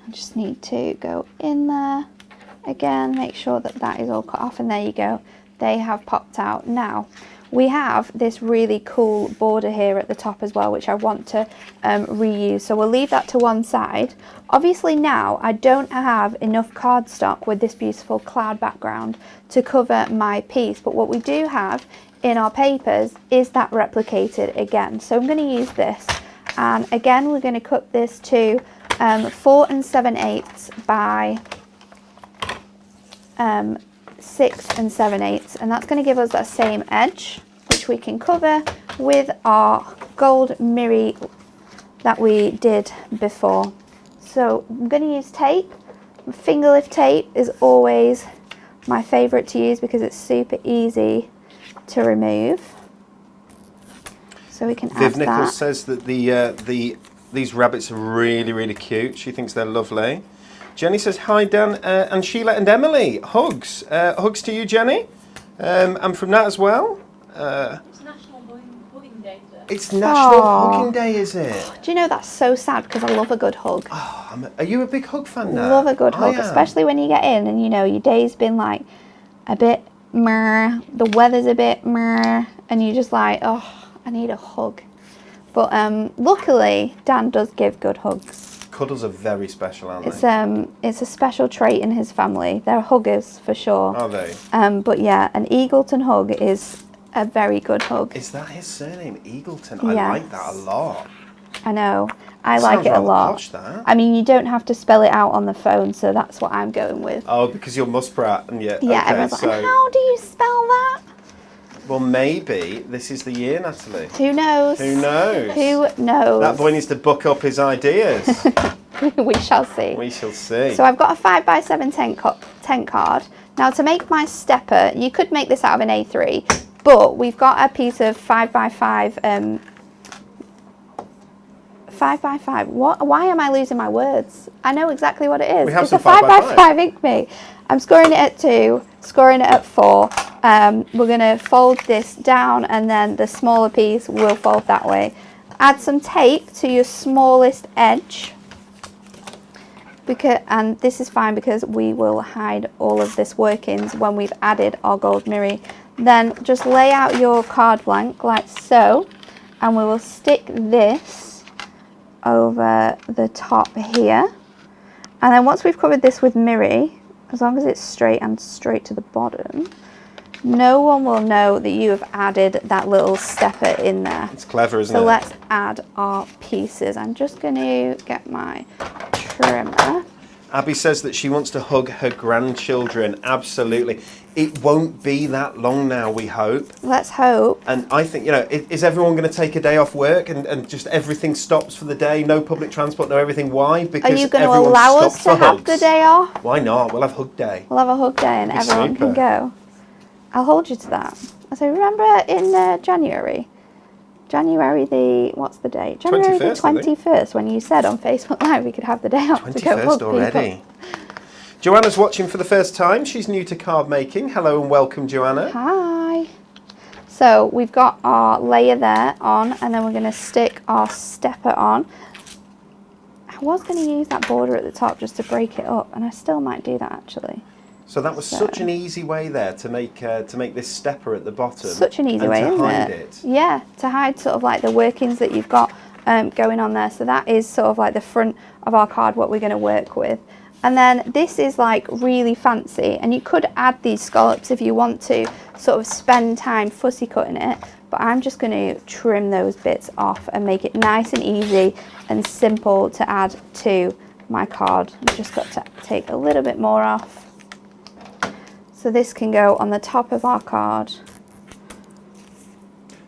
I just need to go in there again, make sure that that is all cut off, and there you go, they have popped out. Now we have this really cool border here at the top as well, which I want to reuse, so we'll leave that to one side. Obviously now I don't have enough cardstock with this beautiful cloud background to cover my piece, but what we do have in our papers is that replicated again. So I'm going to use this, and again we're going to cut this to 4 and 7/8 by 6 and 7/8, and that's going to give us that same edge, which we can cover with our gold mirror that we did before. So I'm going to use tape. Finger lift tape is always my favourite to use because it's super easy to remove. So we can Viv add Nichols that. says that these rabbits are really, really cute. She thinks they're lovely. Jenny says, hi, Dan and Sheila and Emily. Hugs. Hugs to you, Jenny. And from Nat as well. It's National Hugging Day today. It's National Hugging Day, is it? Do you know that's so sad because I love a good hug. Oh, are you a big hug fan now? Love a good hug, am. especially when you get in and you know your day's been like a bit meh, the weather's a bit meh, and you're just like, oh, I need a hug. But luckily, Dan does give good hugs. Cuddles are very special, aren't they? It's a special trait in his family. They're huggers for sure. Are they? But yeah, an Eagleton hug is a very good hug. Is that his surname, Eagleton? Yes. I like that a lot. I know. I Sounds like it a rather lot. posh, that. I mean, you don't have to spell it out on the phone, so that's what I'm going with. Oh, because you're Musprat, and yeah. Yeah, okay, everyone's like, so, and how do you spell that? well, maybe this is the year, Natalie. Who knows? Who knows? Who knows? That boy needs to book up his ideas. We shall see. We shall see. So I've got a 5x7 tent card. Now to make my stepper, you could make this out of an A3, but we've got a piece of 5x5. 5x5. What? Why am I losing my words? I know exactly what it is. We have It's some a 5x5 ink me. I'm scoring it at 2, scoring it at 4. We're going to fold this down and then the smaller piece will fold that way. Add some tape to your smallest edge. And this is fine because we will hide all of this workings when we've added our gold mirror. Then just lay out your card blank like so, and we will stick this over the top here. And then once we've covered this with mirror, as long as it's straight and straight to the bottom, no one will know that you have added that little stepper in there. It's clever, isn't it? So let's add our pieces. I'm just going to get my trimmer. Abby says that she wants to hug her grandchildren. Absolutely. It won't be that long now, we hope. Let's hope. And I think, you know, is everyone going to take a day off work and just everything stops for the day? No public transport, no everything. Why? Because Are you going to everyone allow us stops to for have hugs. the day off? Why not? We'll have hug day. We'll have a hug day and That'd be everyone super. can go. I'll hold you to that. So remember in January what's the date? January 21st, the 21st, when you said on Facebook Live we could have the day off to go 21st hug already. people. Joanna's watching for the first time. She's new to card making. Hello and welcome, Joanna. Hi. So we've got our layer there on, and then we're going to stick our stepper on. I was going to use that border at the top just to break it up, and I still might do that actually. So that was such an easy way there to make this stepper at the bottom. Such an easy and way, to isn't hide it? Yeah, to hide sort of like the workings that you've got going on there. So that is sort of like the front of our card, what we're going to work with. And then this is like really fancy, and you could add these scallops if you want to sort of spend time fussy cutting it, but I'm just going to trim those bits off and make it nice and easy and simple to add to my card. I've just got to take a little bit more off. So this can go on the top of our card.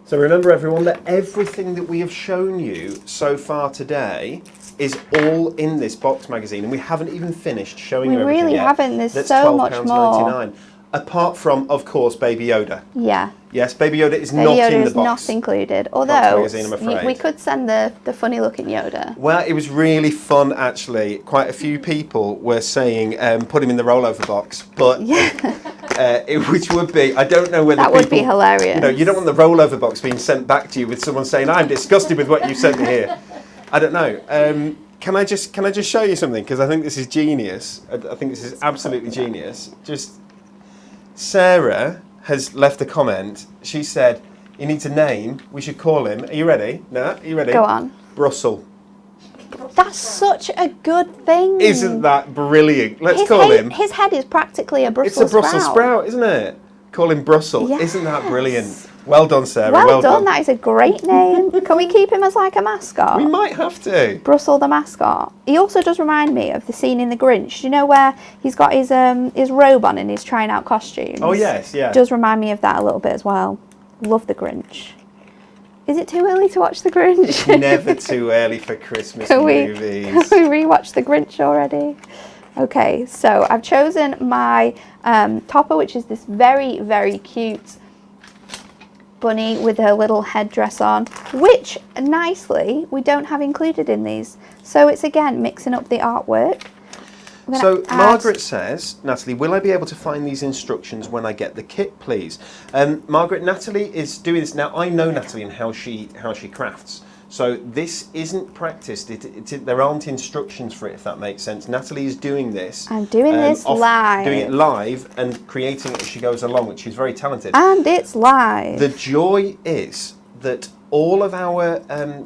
So remember everyone that everything that we have shown you so far today is all in this box magazine, and we haven't even finished showing you everything We really yet. haven't. There's That's so much more. £12.99. Apart from, of course, Baby Yoda. Yeah. Yes, Baby Yoda is Baby not Yoda in the is box. not included. Although magazine, I'm afraid. we could send the funny looking Yoda. Well, it was really fun actually. Quite a few people were saying put him in the rollover box, but which would be, I don't know whether That would be hilarious. You know, you don't want the rollover box being sent back to you with someone saying, "I'm disgusted with what you sent me here." I don't know. Can I just show you something, because I think this is genius. I think this is absolutely genius. Just Sarah has left a comment. She said, "You need to name. We should call him." Are you ready? No, are you ready? Go on. Brussels. That's such a good thing. Isn't that brilliant? Let's call him. His head is practically a Brussels It's a Brussels sprout, isn't it? Call him Brussels. Yes. Isn't that brilliant? Well done, Sarah. Well done. That is a great name. Can we keep him as like a mascot? We might have to. Brussels the mascot. He also does remind me of the scene in The Grinch. Do you know where he's got his robe on and he's trying out costumes? Oh yes, yeah. Does remind me of that a little bit as well. Love The Grinch. Is it too early to watch The Grinch? Never too early for Christmas Can we movies. rewatch The Grinch already? Okay, so I've chosen my topper, which is this very, very cute bunny with her little headdress on, which nicely we don't have included in these. So it's again mixing up the artwork. So Margaret says, Natalie, will I be able to find these instructions when I get the kit, please? Margaret, Natalie is doing this now. I know Natalie and how she crafts. So this isn't practiced. There aren't instructions for it, if that makes sense. Natalie is doing this. I'm doing this live. Doing it live and creating it as she goes along, which is very talented. And it's live. The joy is that all of our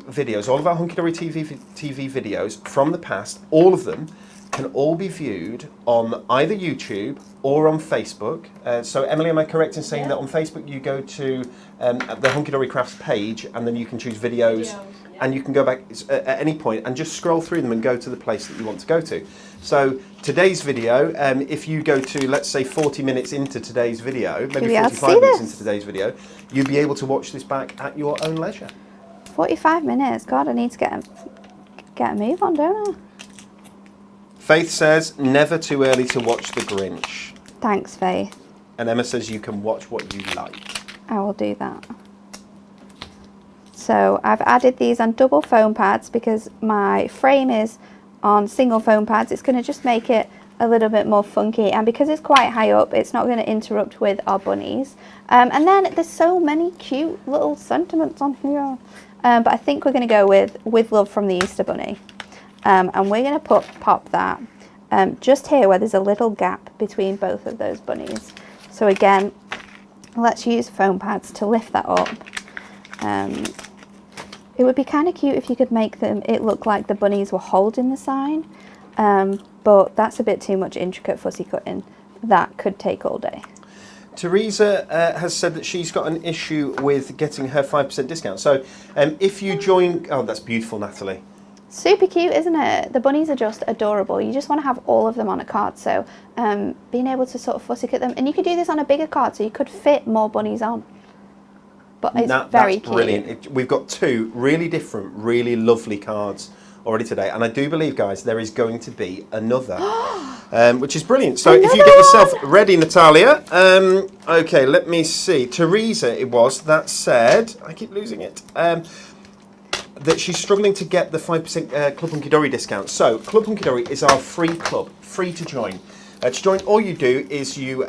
videos, all of our Hunky-Dory TV videos from the past, all of them can all be viewed on either YouTube or on Facebook. So Emily, am I correct in saying that on Facebook you go to the Hunky-Dory Crafts page and then you can choose videos and you can go back at any point and just scroll through them and go to the place that you want to go to. So today's video, if you go to, let's say 40 minutes into today's video, maybe 45 minutes into today's video, you'll be able to watch this back at your own leisure. 45 minutes, God, I need to get a move on, don't I? Faith says, never too early to watch The Grinch. Thanks, Faith. And Emma says you can watch what you like. I will do that. So I've added these on double foam pads because my frame is on single foam pads. It's going to just make it a little bit more funky, and because it's quite high up, it's not going to interrupt with our bunnies. And then there's so many cute little sentiments on here. But I think we're going to go with Love from the Easter Bunny. And we're going to pop that just here where there's a little gap between both of those bunnies. So again, let's use foam pads to lift that up. It would be kind of cute if you could make it look like the bunnies were holding the sign, but that's a bit too much intricate fussy cutting. That could take all day. Teresa has said that she's got an issue with getting her 5% discount. So if you join... Oh, that's beautiful, Natalie. Super cute, isn't it? The bunnies are just adorable. You just want to have all of them on a card, so being able to sort of fussy cut them. And you could do this on a bigger card, so you could fit more bunnies on. But it's very cute. That's brilliant. We've got two really different, really lovely cards already today. And I do believe, guys, there is going to be another, which is brilliant. So if you get yourself ready, Natalia. Okay, let me see. Teresa, it was, that said, I keep losing it. That she's struggling to get the 5% Club Hunky-Dory discount. So Club Hunky-Dory is our free club, free to join. To join, all you do is you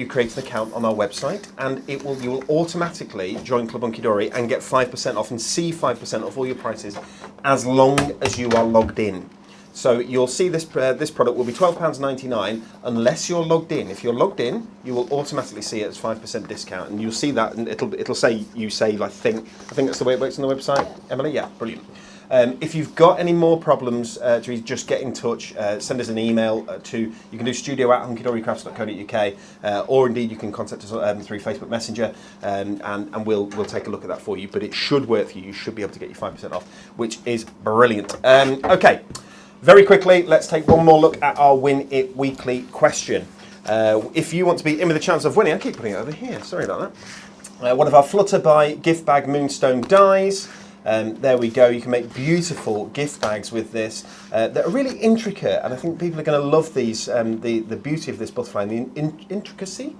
create an account on our website, and you will automatically join Club Hunky-Dory and get 5% off and see 5% off all your prices as long as you are logged in. So you'll see this product will be £12.99 unless you're logged in. If you're logged in, you will automatically see it as 5% discount, and you'll see that, and it'll say you save. I think that's the way it works on the website. Emily, yeah, brilliant. If you've got any more problems, just get in touch. Send us an email you can do studio@hunkydorycrafts.co.uk, or indeed you can contact us through Facebook Messenger, and we'll take a look at that for you. But it should work for you. You should be able to get your 5% off, which is brilliant. Okay. Very quickly, let's take one more look at our Win It Weekly question. If you want to be in with a chance of winning, I keep putting it over here, sorry about that. One of our Flutter by gift bag moonstone dies. There we go, you can make beautiful gift bags with this. That are really intricate, and I think people are going to love these, the beauty of this butterfly and the intricacy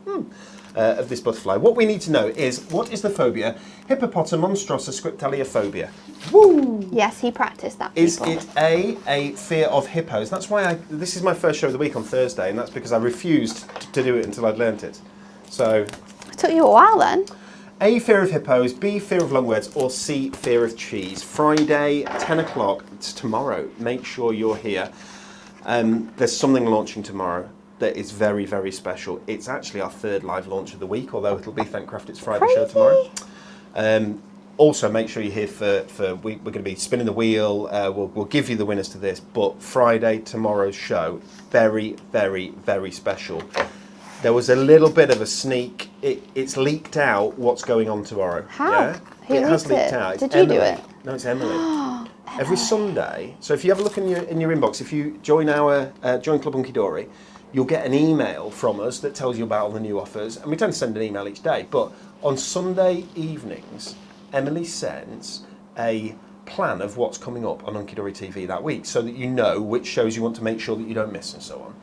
of this butterfly. What we need to know is, what is the phobia? Hippopotamonstrosa scriptaliophobia. Woo! Yes, he practiced that. Is it a fear of hippos? That's why this is my first show of the week on Thursday, and that's because I refused to do it until I'd learnt it. So it took you a while then. A, fear of hippos, B, fear of long words, or C, fear of cheese. Friday, 10 o'clock, it's tomorrow. Make sure you're here. There's something launching tomorrow that is very, very special. It's actually our third live launch of the week, although it'll be Thankcraft It's Friday show tomorrow. Also, make sure you're here for we're going to be spinning the wheel. We'll give you the winners to this, but Friday, tomorrow's show, very, very, very special. There was a little bit of a sneak. It's leaked out what's going on tomorrow. How? Yeah? Who it has leaked leaked it? out. It's Did you Emily. do it? No, it's Emily. Every Sunday. So if you have a look in your inbox, if you join join Club Hunky-Dory, you'll get an email from us that tells you about all the new offers, and we tend to send an email each day. But on Sunday evenings, Emily sends a plan of what's coming up on Hunky-Dory TV that week, so that you know which shows you want to make sure that you don't miss and so on.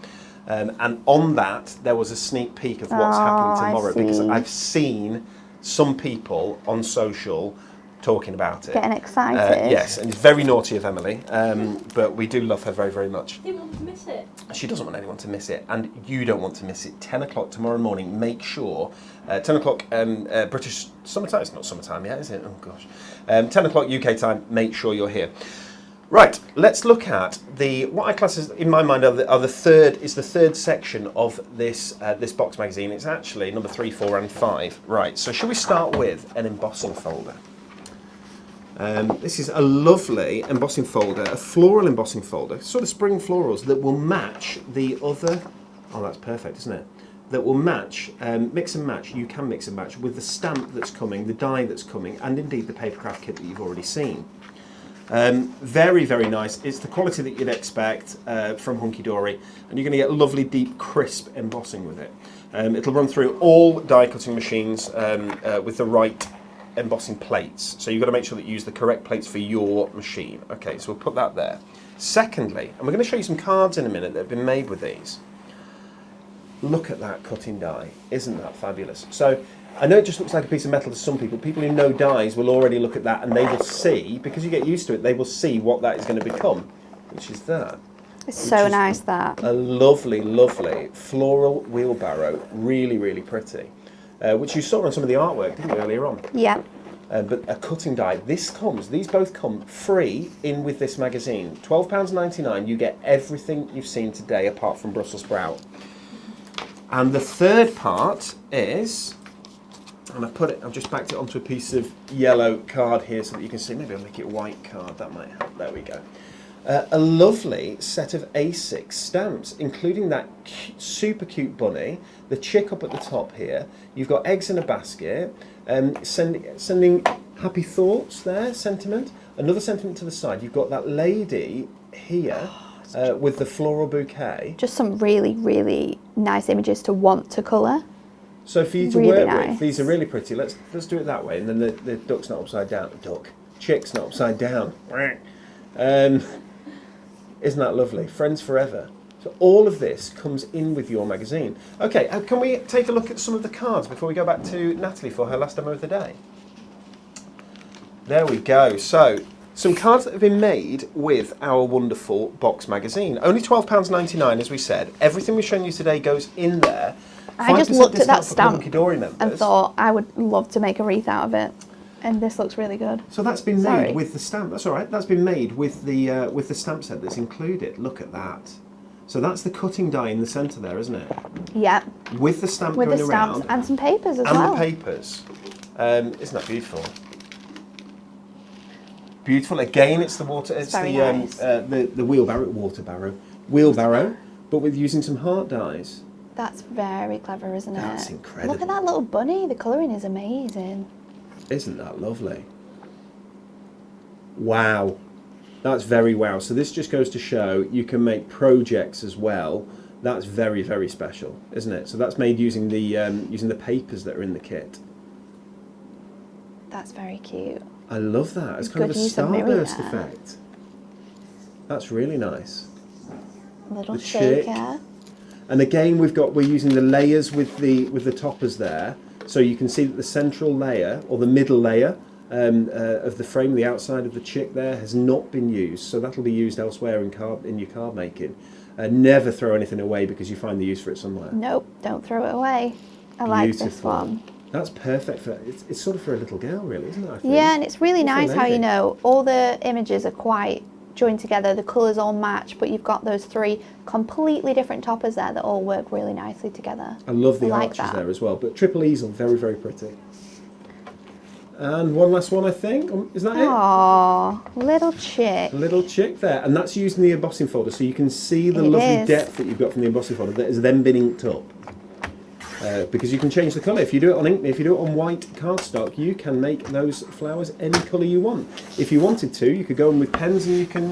And on that, there was a sneak peek of what's happening tomorrow, because I've seen some people on social talking about it. Getting excited. Yes, and it's very naughty of Emily, but we do love her very, very much. I didn't want to miss it. She doesn't want anyone to miss it, and you don't want to miss it. 10 o'clock tomorrow morning, make sure, 10 o'clock British summertime, it's not summertime yet, is it? Oh gosh. 10 o'clock UK time, make sure you're here. Right, let's look at what I class as, in my mind, the third section of this this box magazine. It's actually number 3, 4 and 5. Right, so shall we start with an embossing folder? This is a lovely embossing folder, a floral embossing folder, sort of spring florals that will match the other, oh that's perfect, isn't it? That will match, mix and match, you can mix and match with the stamp that's coming, the die that's coming, and indeed the papercraft kit that you've already seen. Very, very nice. It's the quality that you'd expect from Hunky-Dory, and you're going to get lovely, deep, crisp embossing with it. It'll run through all die cutting machines with the right embossing plates. So you've got to make sure that you use the correct plates for your machine. Okay, so we'll put that there. Secondly, and we're going to show you some cards in a minute that have been made with these. Look at that cutting die. Isn't that fabulous? So I know it just looks like a piece of metal to some people. People who know dies will already look at that and they will see, because you get used to it, they will see what that is going to become, which is that. It's so nice, that. A lovely, lovely floral wheelbarrow. Really, really pretty. Which you saw on some of the artwork, didn't you, earlier on? Yeah. But a cutting die. These both come free in with this magazine. £12.99, you get everything you've seen today apart from Brussels sprout. And the third part is, and I've just backed it onto a piece of yellow card here so that you can see. Maybe I'll make it a white card, that might help. There we go. A lovely set of A6 stamps, including that super cute bunny, the chick up at the top here. You've got eggs in a basket, sending happy thoughts there, sentiment. Another sentiment to the side. You've got that lady here with the floral bouquet. Just some really, really nice images to want to colour. So for you to Really work nice. with, these are really pretty. Let's do it that way, and then the duck's not upside down. Chick's not upside down. Isn't that lovely? Friends forever. So all of this comes in with your magazine. Okay, can we take a look at some of the cards before we go back to Natalie for her last demo of the day? There we go. So some cards that have been made with our wonderful box magazine. Only £12.99, as we said. Everything we've shown you today goes in there. I just looked at that for stamp Hunky-Dory members. and thought I would love to make a wreath out of it. And this looks really good. So that's been made with the stamp. That's all right. That's been made with the stamp set that's included. Look at that. So that's the cutting die in the centre there, isn't it? Yeah. With the stamp With going the stamps around. and some papers as and well. the papers. Isn't that beautiful? Beautiful. Again, it's the water. It's very the nice. the wheelbarrow, but with using some heart dies. That's very clever, isn't it? That's incredible. Look at that little bunny. The colouring is amazing. Isn't that lovely? Wow. That's very wow. So this just goes to show you can make projects as well. That's very, very special, isn't it? So that's made using the papers that are in the kit. That's very cute. I love that. It's kind of a starburst effect. That's really nice. Little The chick. shaker. And again, we're using the layers with the toppers there, so you can see that the central layer or the middle layer of the frame, the outside of the chick there, has not been used. So that'll be used elsewhere in your card making. Never throw anything away because you find the use for it somewhere. Nope, don't throw it away. I like this one. That's perfect for it's sort of for a little girl, really, isn't it? I think? Yeah, and it's really nice how, lady. you know, all the images are quite joined together, the colours all match, but you've got those three completely different toppers there that all work really nicely together. I love the like arches that. there as well, but triple easel, very, very pretty. And one last one, I think. Is that it? Aww, little chick. A little chick there, and that's using the embossing folder, so you can see the lovely depth that you've got from the embossing folder that has then been inked up. Because you can change the colour. If you do it on ink, if you do it on white cardstock, you can make those flowers any colour you want. If you wanted to, you could go in with pens and you can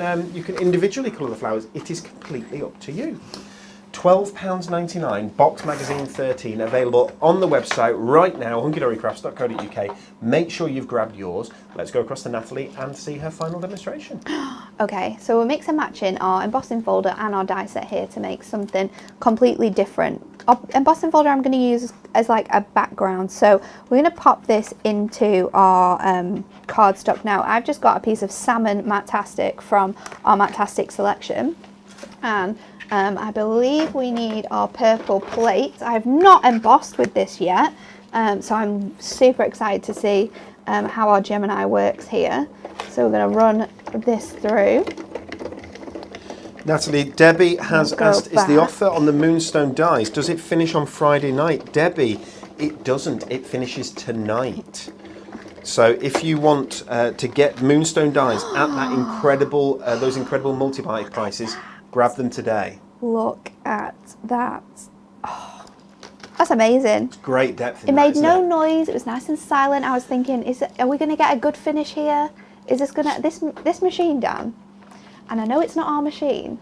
individually colour the flowers. It is completely up to you. £12.99, Box Magazine 13, available on the website right now, hunkydorycrafts.co.uk. Make sure you've grabbed yours. Let's go across to Natalie and see her final demonstration. Okay, so we're mix and matching our embossing folder and our die set here to make something completely different. embossing folder I'm going to use as like a background. So we're going to pop this into our cardstock now. I've just got a piece of salmon Matte-tastic from our Matte-tastic selection, and I believe we need our purple plate. I have not embossed with this yet, so I'm super excited to see how our Gemini works here. So we're going to run this through. Natalie, Debbie has asked, is the offer on the Moonstone dies, does it finish on Friday night? Debbie, it doesn't. It finishes tonight. So if you want to get Moonstone dies at that incredible, those incredible multi-buy prices, grab them today. Look at that. Oh, that's amazing. It's great depth in it that, made isn't no it? noise. It was nice and silent. I was thinking, are we going to get a good finish here? Is this going to, this machine, Dan? And I know it's not our machine,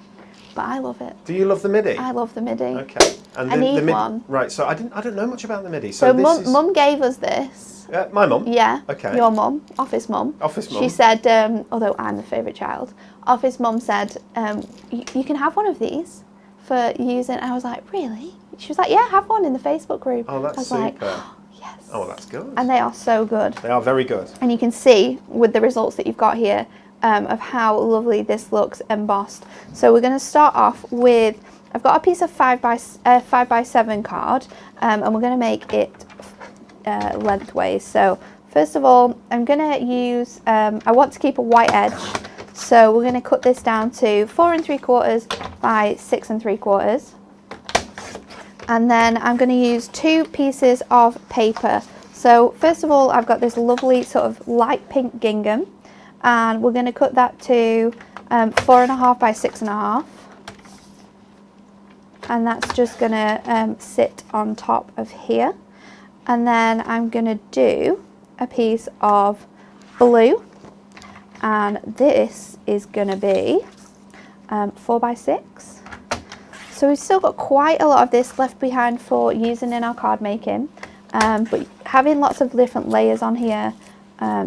but I love it. Do you love the MIDI? I love the MIDI. Okay. And I need the MIDI, one. Right, so I don't know much about the MIDI. So this is, Mum gave us this. my mum? Yeah. Okay. Your mum, Office Mum. Office Mum. She said, although I'm the favourite child, Office Mum said, you can have one of these for using. I was like, really? She was like, yeah, have one in the Facebook group. Oh, that's I was super. like, oh, yes. Oh, well, that's good. And they are so good. They are very good. And you can see with the results that you've got here of how lovely this looks embossed. So we're going to start off with, I've got a piece of 5x7 card, and we're going to make it lengthways. So first of all, I'm going to use, I want to keep a white edge, so we're going to cut this down to 4 3/4 by 6 3/4. And then I'm going to use 2 pieces of paper. So first of all, I've got this lovely sort of light pink gingham, and we're going to cut that to 4.5 by 6.5. And that's just going to sit on top of here. And then I'm going to do a piece of blue, and this is going to be 4 by 6. So we've still got quite a lot of this left behind for using in our card making, but having lots of different layers on here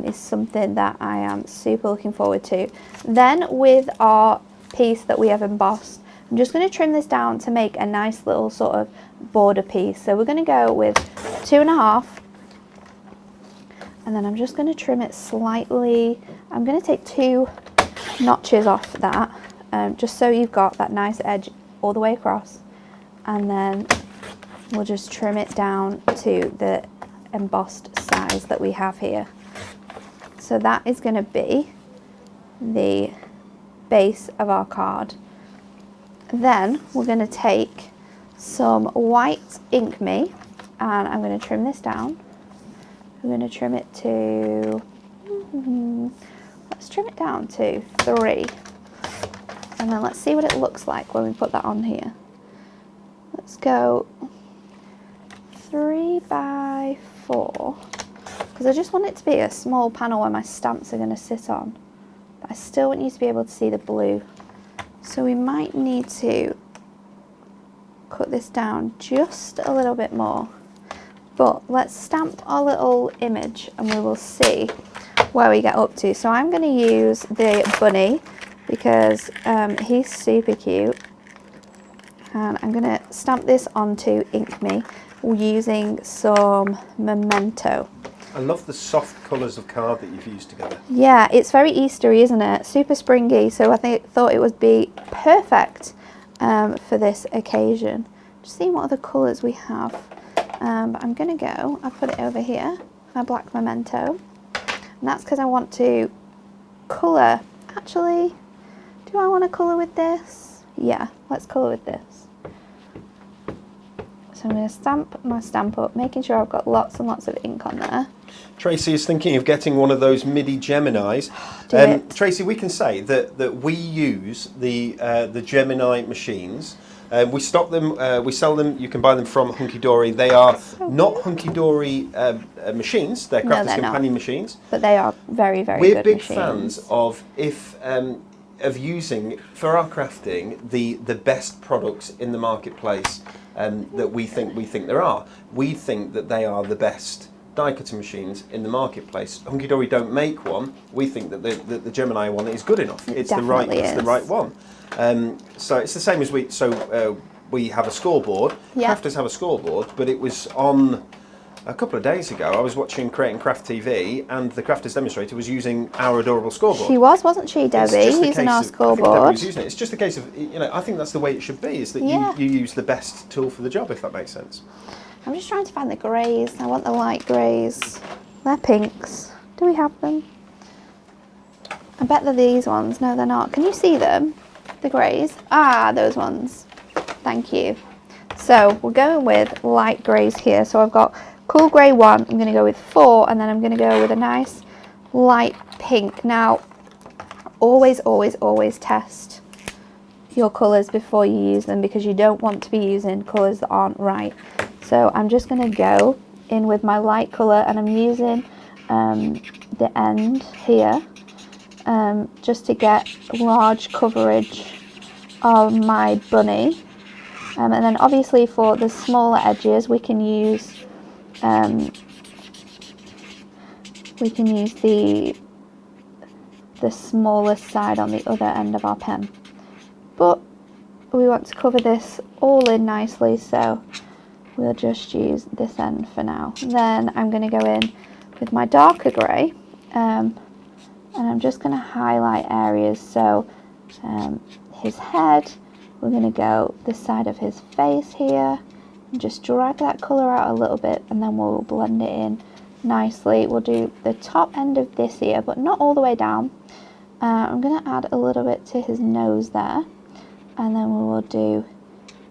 is something that I am super looking forward to. Then with our piece that we have embossed, I'm just going to trim this down to make a nice little sort of border piece. So we're going to go with 2.5, and then I'm just going to trim it slightly. I'm going to take 2 notches off that, just so you've got that nice edge all the way across, and then we'll just trim it down to the embossed size that we have here. So that is going to be the base of our card. Then we're going to take some white Ink Me, and I'm going to trim this down. I'm going to trim it to, let's trim it down to 3. And then let's see what it looks like when we put that on here. Let's go 3 by 4, because I just want it to be a small panel where my stamps are going to sit on. But I still want you to be able to see the blue. So we might need to cut this down just a little bit more. But let's stamp our little image and we will see where we get up to. So I'm going to use the bunny because he's super cute. And I'm going to stamp this onto Ink Me using some Memento. I love the soft colours of card that you've used together. Yeah, it's very Eastery, isn't it? Super springy, so I thought it would be perfect for this occasion. Just seeing what other colours we have. But I'm going to go, I'll put it over here, my black Memento. And that's because I want to colour. Actually, do I want to colour with this? Yeah, let's colour with this. So I'm going to stamp my stamp up, making sure I've got lots and lots of ink on there. Tracy is thinking of getting one of those MIDI Geminis. Tracy, we can say that we use the Gemini machines. We stock them, we sell them, you can buy them from Hunky-Dory. They are not Hunky-Dory machines, they're Crafters Companion machines. But they are very, very We're good big machines. fans of using, for our crafting, the best products in the marketplace that we think there are. We think that they are the best die cutting machines in the marketplace. Hunky-Dory don't make one. We think that the Gemini one is good enough. It's the right one. So it's the same as we have a scoreboard. Yeah. Crafters have a scoreboard, but it was on a couple of days ago. I was watching Create and Craft TV, and the Crafters demonstrator was using our adorable scoreboard. She wasn't she, Debbie? Using our I think Debbie scoreboard. was using it. It's just a case of, you know, I think that's the way it should be, is that Yeah. you use the best tool for the job, if that makes sense. I'm just trying to find the greys. I want the light greys. They're pinks. Do we have them? I bet they're these ones. No, they're not. Can you see them? The greys? Ah, those ones. Thank you. So we're going with light greys here. So I've got cool grey 1. I'm going to go with 4, and then I'm going to go with a nice light pink. Now, always, always, always test your colours before you use them, because you don't want to be using colours that aren't right. So I'm just going to go in with my light colour, and I'm using the end here just to get large coverage of my bunny. And then obviously for the smaller edges we can use the smallest side on the other end of our pen. But we want to cover this all in nicely, so we'll just use this end for now. Then I'm going to go in with my darker grey, and I'm just going to highlight areas. So his head, we're going to go this side of his face here, and just drag that colour out a little bit, and then we'll blend it in nicely. We'll do the top end of this ear, but not all the way down. I'm going to add a little bit to his nose there, and then we will do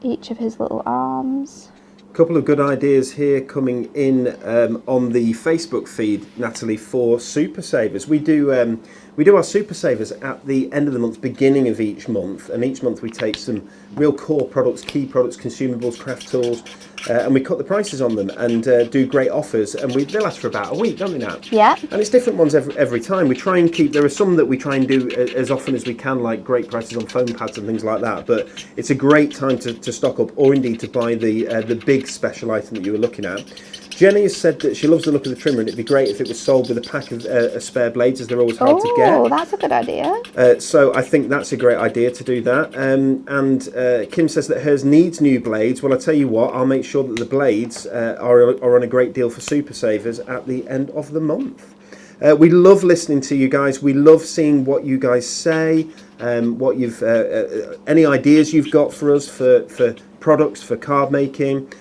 each of his little arms. Couple of good ideas here coming in on the Facebook feed, Natalie, for Super Savers. We do our Super Savers at the end of the month, beginning of each month, and each month we take some real core products, key products, consumables, craft tools, and we cut the prices on them and do great offers, and they last for about a week, don't they now? Yeah. And it's different ones every time. We try and keep, there are some that we try and do as often as we can, like great prices on foam pads and things like that, but it's a great time to stock up, or indeed to buy the big special item that you were looking at. Jenny has said that she loves the look of the trimmer, and it'd be great if it was sold with a pack of spare blades, as they're always hard to get. Oh, that's a good idea. So I think that's a great idea to do that. And Kim says that hers needs new blades. Well, I tell you what, I'll make sure that the blades are on a great deal for Super Savers at the end of the month. We love listening to you guys. We love seeing what you guys say, what you've any ideas you've got for us for products, for card making,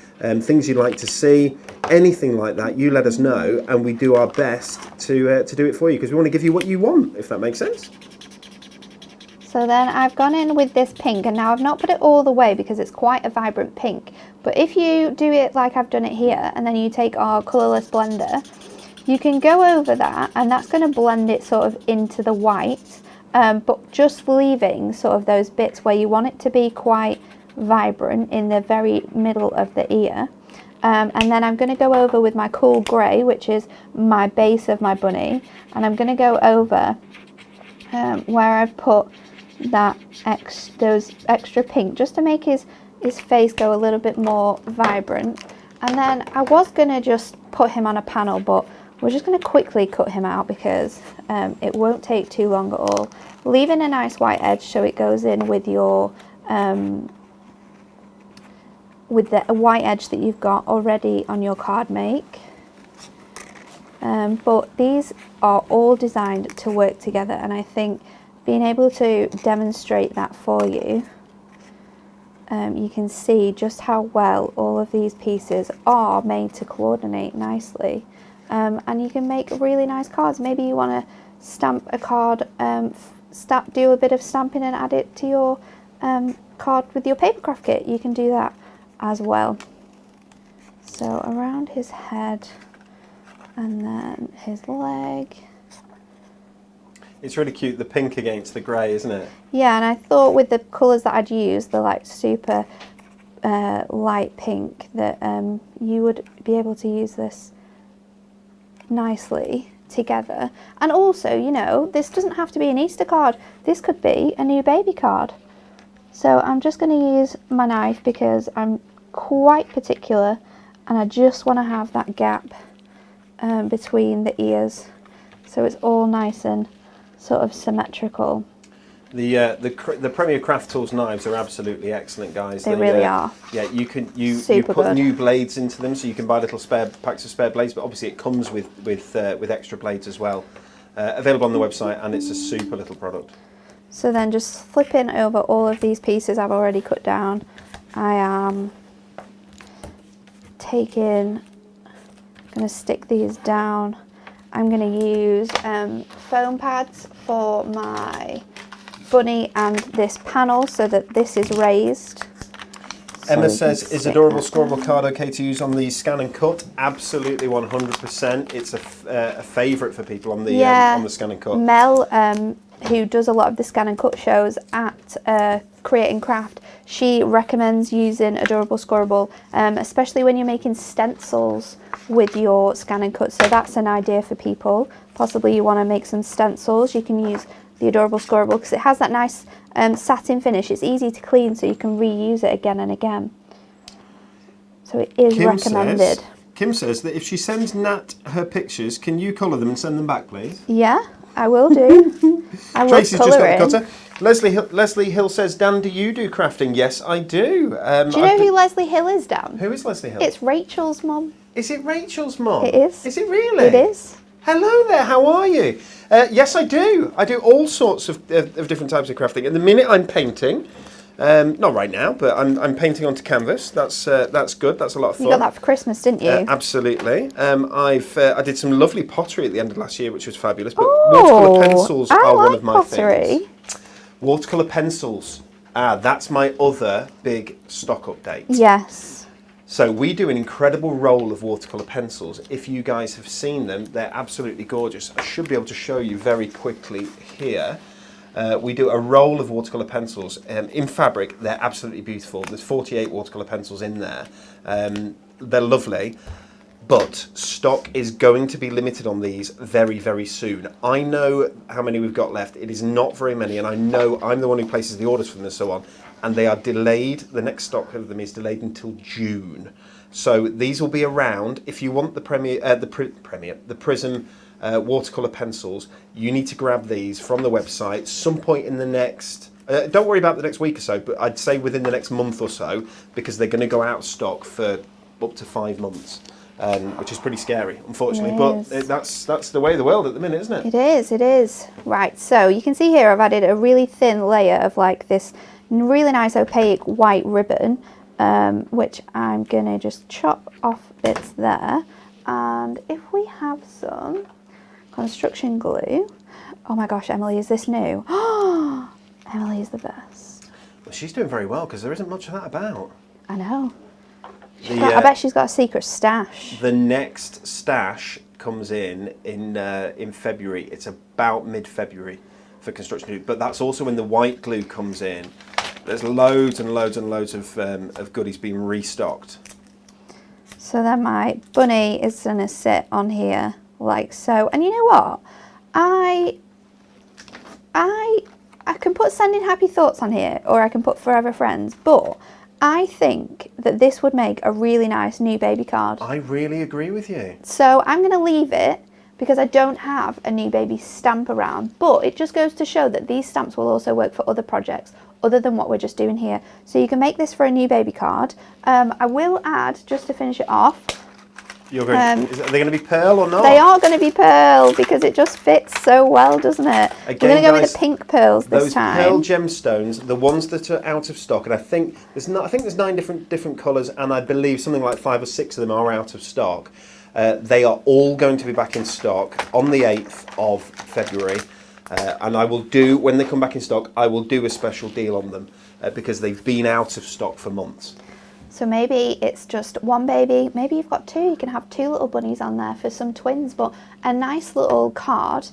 things you'd like to see, anything like that. You let us know, and we do our best to do it for you, because we want to give you what you want, if that makes sense. So then I've gone in with this pink, and now I've not put it all the way because it's quite a vibrant pink. But if you do it like I've done it here, and then you take our colourless blender, you can go over that, and that's going to blend it sort of into the white, but just leaving sort of those bits where you want it to be quite vibrant in the very middle of the ear. And then I'm going to go over with my cool grey, which is my base of my bunny, and I'm going to go over where I've put that those extra pink, just to make his face go a little bit more vibrant. And then I was going to just put him on a panel, but we're just going to quickly cut him out because it won't take too long at all. Leaving a nice white edge so it goes in with your with the white edge that you've got already on your card make. But these are all designed to work together, and I think being able to demonstrate that for you, you can see just how well all of these pieces are made to coordinate nicely. And you can make really nice cards. Maybe you want to stamp a card, do a bit of stamping and add it to your card with your paper craft kit. You can do that as well. So around his head, and then his leg. It's really cute, the pink against the grey, isn't it? Yeah, and I thought with the colours that I'd use, the like super light pink, that you would be able to use this nicely together. And also, you know, this doesn't have to be an Easter card. This could be a new baby card. So I'm just going to use my knife because I'm quite particular, and I just want to have that gap between the ears, so it's all nice and sort of symmetrical. The Premier Craft Tools knives are absolutely excellent, guys. They really are. Yeah, you put Super good. new blades into them, so you can buy little packs of spare blades. But obviously, it comes with extra blades as well. Available on the website, and it's a super little product. So then, just flipping over all of these pieces I've already cut down, I am going to stick these down. I'm going to use foam pads for my bunny and this panel so that this is raised. Emma says, is Adorable Scoreable card okay to use on the scan and cut? Absolutely, 100%. It's a favourite for people on the scan and cut. Mel, who does a lot of the scan and cut shows at Create and Craft, she recommends using Adorable Scoreable, especially when you're making stencils with your scan and cut. So that's an idea for people. Possibly you want to make some stencils, you can use the Adorable Scoreable because it has that nice satin finish. It's easy to clean, so you can reuse it again and again. So it is recommended. Kim says that if she sends Nat her pictures, can you colour them and send them back, please? Yeah, I will do. I love Tracy's just got colouring. the cutter. Leslie Hill says, Dan, do you do crafting? Yes, I do. Do you know who Leslie Hill is, Dan? Who is Leslie Hill? It's Rachel's mum. Is it Rachel's mum? It is. Is it really? It is. Hello there, how are you? Yes, I do. I do all sorts of different types of crafting. At the minute, I'm painting. Not right now, but I'm painting onto canvas. That's good. That's a lot of fun. You got that for Christmas, didn't you? Absolutely. I did some lovely pottery at the end of last year, which was fabulous. But watercolor pencils are one of my favourites. Watercolor pencils. That's my other big stock update. Yes. So we do an incredible roll of watercolor pencils. If you guys have seen them, they're absolutely gorgeous. I should be able to show you very quickly here. We do a roll of watercolor pencils in fabric. They're absolutely beautiful. There's 48 watercolor pencils in there. They're lovely, but stock is going to be limited on these very, very soon. I know how many we've got left. It is not very many, and I know I'm the one who places the orders for them and so on. And they are delayed. The next stock of them is delayed until June. So these will be around. If you want the Prism watercolor pencils, you need to grab these from the website some point in the next. Don't worry about the next week or so, but I'd say within the next month or so, because they're going to go out of stock for up to 5 months, which is pretty scary, unfortunately. But that's the way of the world at the minute, isn't it? It is. It is. Right. So you can see here, I've added a really thin layer of like this really nice opaque white ribbon, which I'm going to just chop off bits there. And if we have some construction glue. Oh my gosh, Emily, is this new? Oh, Emily is the best. Well, she's doing very well because there isn't much of that about. I know. I bet she's got a secret stash. The next stash comes in February. It's about mid-February for construction glue, but that's also when the white glue comes in. There's loads and loads and loads of goodies being restocked. So then my bunny is going to sit on here like so. And you know what? I can put sending happy thoughts on here, or I can put forever friends, but I think that this would make a really nice new baby card. I really agree with you. So I'm going to leave it because I don't have a new baby stamp around, but it just goes to show that these stamps will also work for other projects other than what we're just doing here. So you can make this for a new baby card. I will add, just to finish it off, Are they going to be pearl or not? They are going to be pearl because it just fits so well, doesn't it? Again, we're going to go guys, with the pink pearls this time. Those pearl gemstones, the ones that are out of stock, and I think there's 9 different colours, and I believe something like 5 or 6 of them are out of stock. They are all going to be back in stock on the 8th of February. And I will do, when they come back in stock, I will do a special deal on them because they've been out of stock for months. So maybe it's just one baby, maybe you've got 2, you can have 2 little bunnies on there for some twins, but a nice little card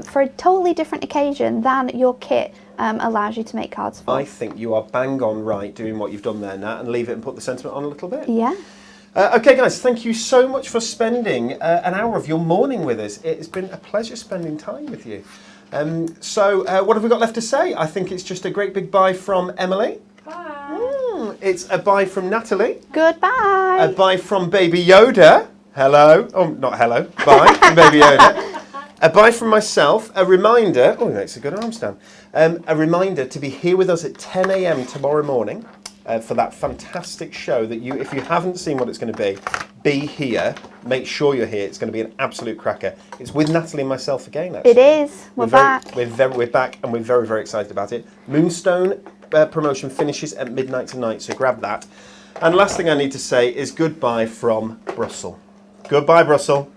for a totally different occasion than your kit allows you to make cards for. I think you are bang on right doing what you've done there, Nat, and leave it and put the sentiment on a little bit. Yeah. Okay guys, thank you so much for spending an hour of your morning with us. It's been a pleasure spending time with you. So what have we got left to say? I think it's just a great big bye from Emily. Bye. It's a bye from Natalie. Goodbye. A bye from Baby Yoda. Hello. Oh, not hello. Bye from Baby Yoda. A bye from myself. A reminder. Oh, that's a good arm stand. A reminder to be here with us at 10 a.m. tomorrow morning for that fantastic show that you, if you haven't seen what it's going to be here. Make sure you're here. It's going to be an absolute cracker. It's with Natalie and myself again, actually. It is. We're back. We're back, and we're very, very excited about it. Moonstone promotion finishes at midnight tonight, so grab that. And last thing I need to say is goodbye from Brussels. Goodbye, Brussels.